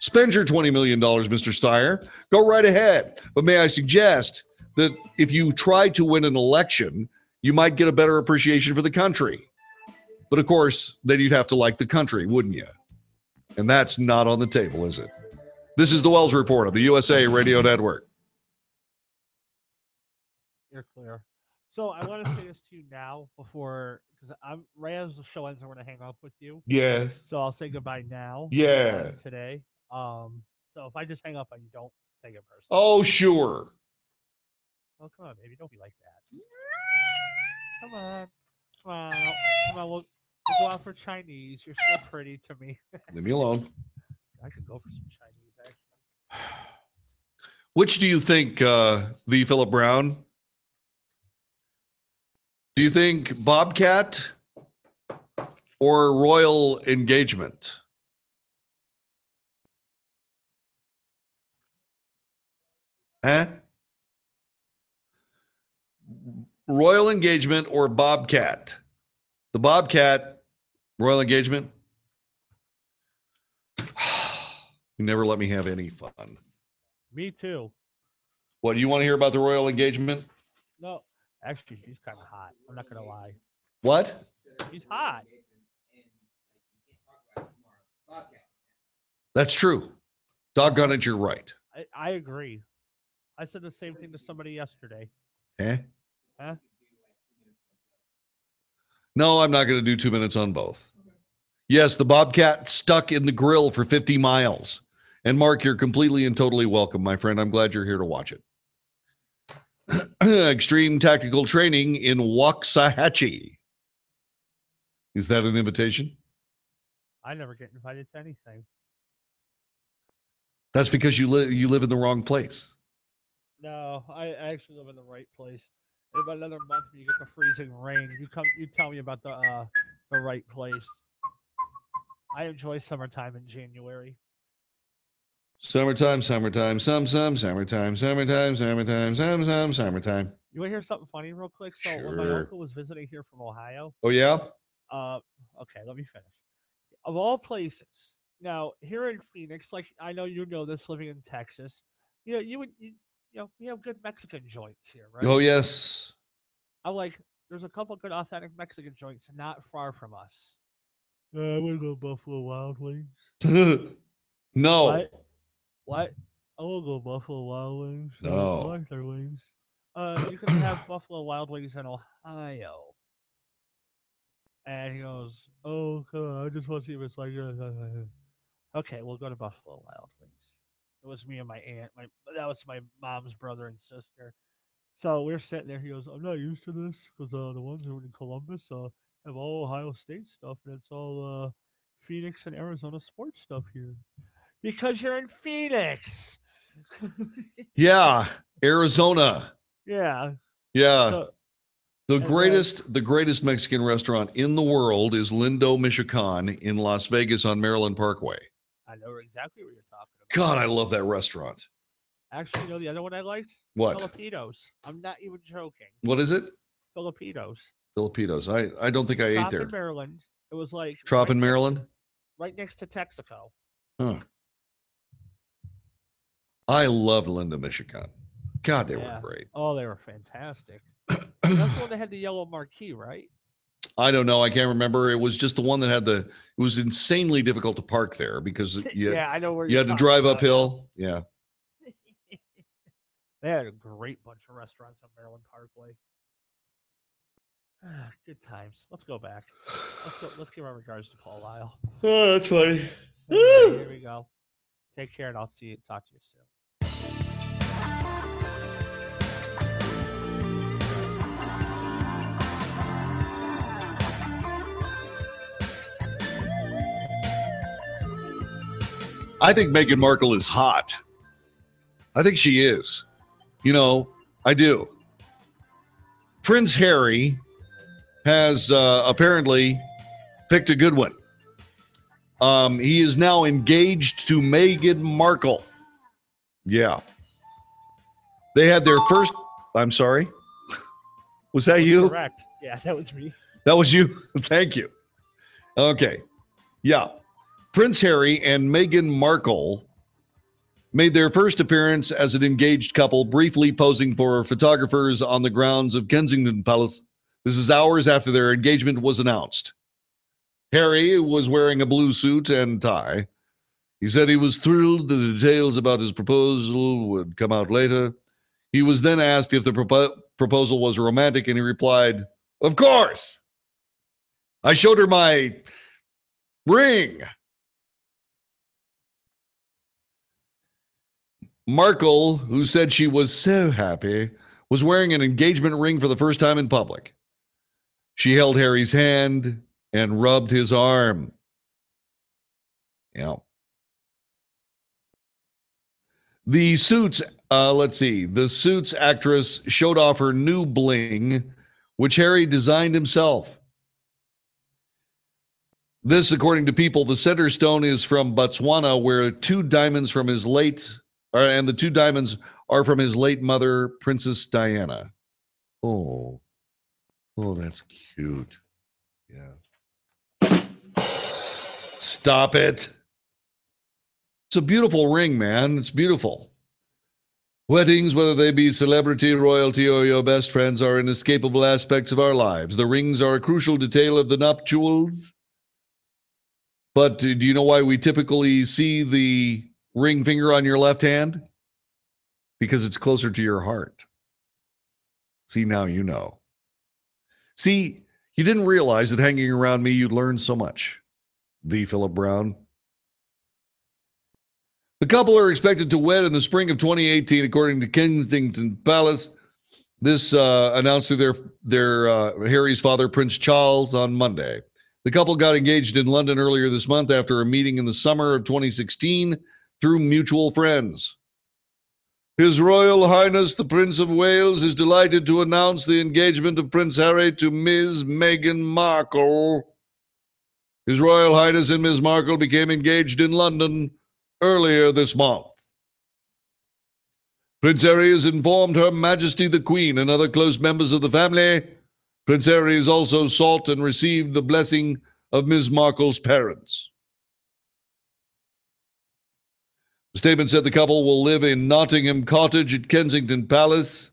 Spend your $20 million, Mr. Steyer. Go right ahead. But may I suggest that if you try to win an election, you might get a better appreciation for the country. But of course, then you'd have to like the country, wouldn't you? And that's not on the table, is it? This is the Wells Report on the USA Radio Network. You're clear. So I want to say this to you now before, because I'm right as the show ends, I'm going to hang up with you. Yeah. So I'll say goodbye now. Yeah. Today. So if I just hang up on you, don't take it personally. Oh, sure. Oh, come on, baby. Don't be like that. Come on. Come on. Come on. We'll go out for Chinese. You're so pretty to me. Leave me alone. I could go for some Chinese, actually. Which do you think, the Philip Brown? Do you think Bobcat or Royal Engagement? Huh? Royal Engagement or Bobcat? The Bobcat, Royal Engagement? You never let me have any fun. Me too. What, you want to hear about the Royal Engagement? No, actually, she's kind of hot. I'm not going to lie. What? She's hot. That's true. Doggone it, you're right. I agree. I said the same thing to somebody yesterday. Eh? Huh? No, I'm not going to do 2 minutes on both. Yes, the Bobcat stuck in the grill for 50 miles. And Mark, you're completely and totally welcome, my friend. I'm glad you're here to watch it. Extreme tactical training in Waxahachie. Is that an invitation? I never get invited to anything. That's because you live in the wrong place. No, I actually live in the right place. In about another month, when you get the freezing rain, you tell me about the right place. I enjoy summertime in January. Summertime, summertime, summertime, summertime. You want to hear something funny real quick? So when my Sure. uncle was visiting here from Ohio. Oh, yeah? Okay, let me finish. Of all places, now here in Phoenix, like I know you know this, living in Texas, you know we have good Mexican joints here, right? Oh, yes. There's a couple good authentic Mexican joints not far from us. I want to go Buffalo Wild Wings. No. What? I want to go Buffalo Wild Wings. No. I like their wings. You can have Buffalo Wild Wings in Ohio. And he goes, oh, come on, I just want to see if it's like okay, we'll go to Buffalo Wild Wings. It was me and my aunt. That was my mom's brother and sister. So we're sitting there. He goes, I'm not used to this because the ones who are in Columbus have all Ohio State stuff, and it's all Phoenix and Arizona sports stuff here. Because you're in Phoenix. Yeah, Arizona. Yeah. Yeah. So, The and then- greatest Mexican restaurant in the world is Lindo Michoacan in Las Vegas on Maryland Parkway. I know exactly what you're talking about. God, I love that restaurant. Actually, you know the other one I liked? What? Filipinos. I'm not even joking. What is it? Filipinos. Filipinos. I don't think I ate Shop there. in Maryland. It was like Trop in next- Maryland? right next to Texaco. Huh. I loved Lindo Michoacan. God, they Yeah. were great. Oh, they were fantastic. That's the one that had the yellow marquee, right? I don't know. I can't remember. It was just the one that had it was insanely difficult to park there because Yeah, I know where you you're had to talking drive about uphill. Yeah. They had a great bunch of restaurants on Maryland Parkway. Good times. Let's go back. Let's give our regards to Paul Lyle. Oh, that's funny. Here we go. Take care, and I'll talk to you soon. I think Meghan Markle is hot. I think she is. You know, I do. Prince Harry has apparently picked a good one. He is now engaged to Meghan Markle. Yeah. They had their first. I'm sorry. Was that you? Correct. Yeah, that was me. That was you? Thank you. Okay. Yeah. Prince Harry and Meghan Markle made their first appearance as an engaged couple, briefly posing for photographers on the grounds of Kensington Palace. This is hours after their engagement was announced. Harry was wearing a blue suit and tie. He said he was thrilled the details about his proposal would come out later. He was then asked if the proposal was romantic, and he replied, "Of course. I showed her my ring." Markle, who said she was so happy, was wearing an engagement ring for the first time in public. She held Harry's hand and rubbed his arm. Yeah. The Suits, the Suits actress showed off her new bling, which Harry designed himself. This, according to People, the center stone is from Botswana, where the two diamonds are from his late mother, Princess Diana. Oh, that's cute. Yeah. Stop it. It's a beautiful ring, man. It's beautiful. Weddings, whether they be celebrity, royalty, or your best friends, are inescapable aspects of our lives. The rings are a crucial detail of the nuptials. But do you know why we typically see the ring finger on your left hand? Because it's closer to your heart. See, now you know. See, you didn't realize that hanging around me, you'd learn so much. The Philip Brown. The couple are expected to wed in the spring of 2018, according to Kensington Palace. This announced through their Harry's father, Prince Charles, on Monday. The couple got engaged in London earlier this month after a meeting in the summer of 2016 through mutual friends. His Royal Highness, the Prince of Wales, is delighted to announce the engagement of Prince Harry to Ms. Meghan Markle. His Royal Highness and Ms. Markle became engaged in London earlier this month. Prince Harry has informed Her Majesty the Queen and other close members of the family. Prince Harry has also sought and received the blessing of Ms. Markle's parents. The statement said the couple will live in Nottingham Cottage at Kensington Palace.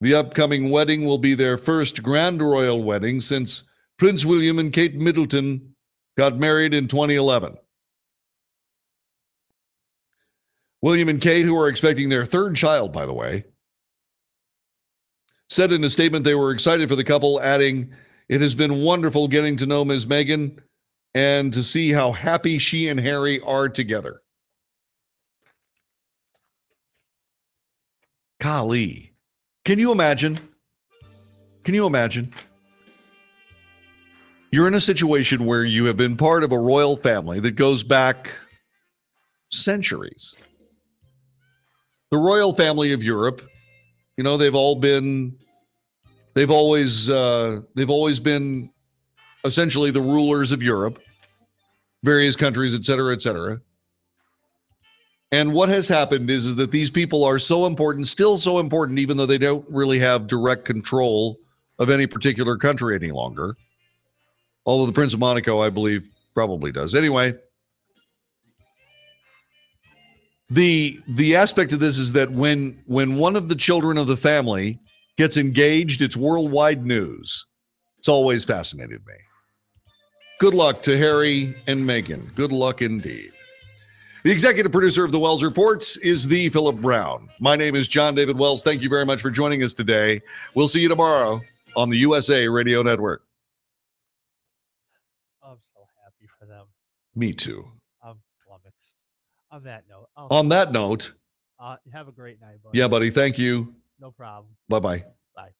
The upcoming wedding will be their first grand royal wedding since Prince William and Kate Middleton got married in 2011. William and Kate, who are expecting their third child, by the way, said in a statement they were excited for the couple, adding, "It has been wonderful getting to know Ms. Meghan and to see how happy she and Harry are together." Golly. Can you imagine? Can you imagine? You're in a situation where you have been part of a royal family that goes back centuries. The royal family of Europe, you know, they've all been They've always been essentially the rulers of Europe, various countries, et cetera, et cetera. And what has happened is that these people are so important, still so important, even though they don't really have direct control of any particular country any longer. Although the Prince of Monaco, I believe, probably does. Anyway, the aspect of this is that when one of the children of the family gets engaged, it's worldwide news. It's always fascinated me. Good luck to Harry and Meghan. Good luck indeed. The executive producer of the Wells Report is the Philip Brown. My name is John David Wells. Thank you very much for joining us today. We'll see you tomorrow on the USA Radio Network. I'm so happy for them. Me too. I'm flummoxed. On that note. On that note. Have a great night, buddy. Yeah, buddy. Thank you. No problem. Bye-bye. Bye.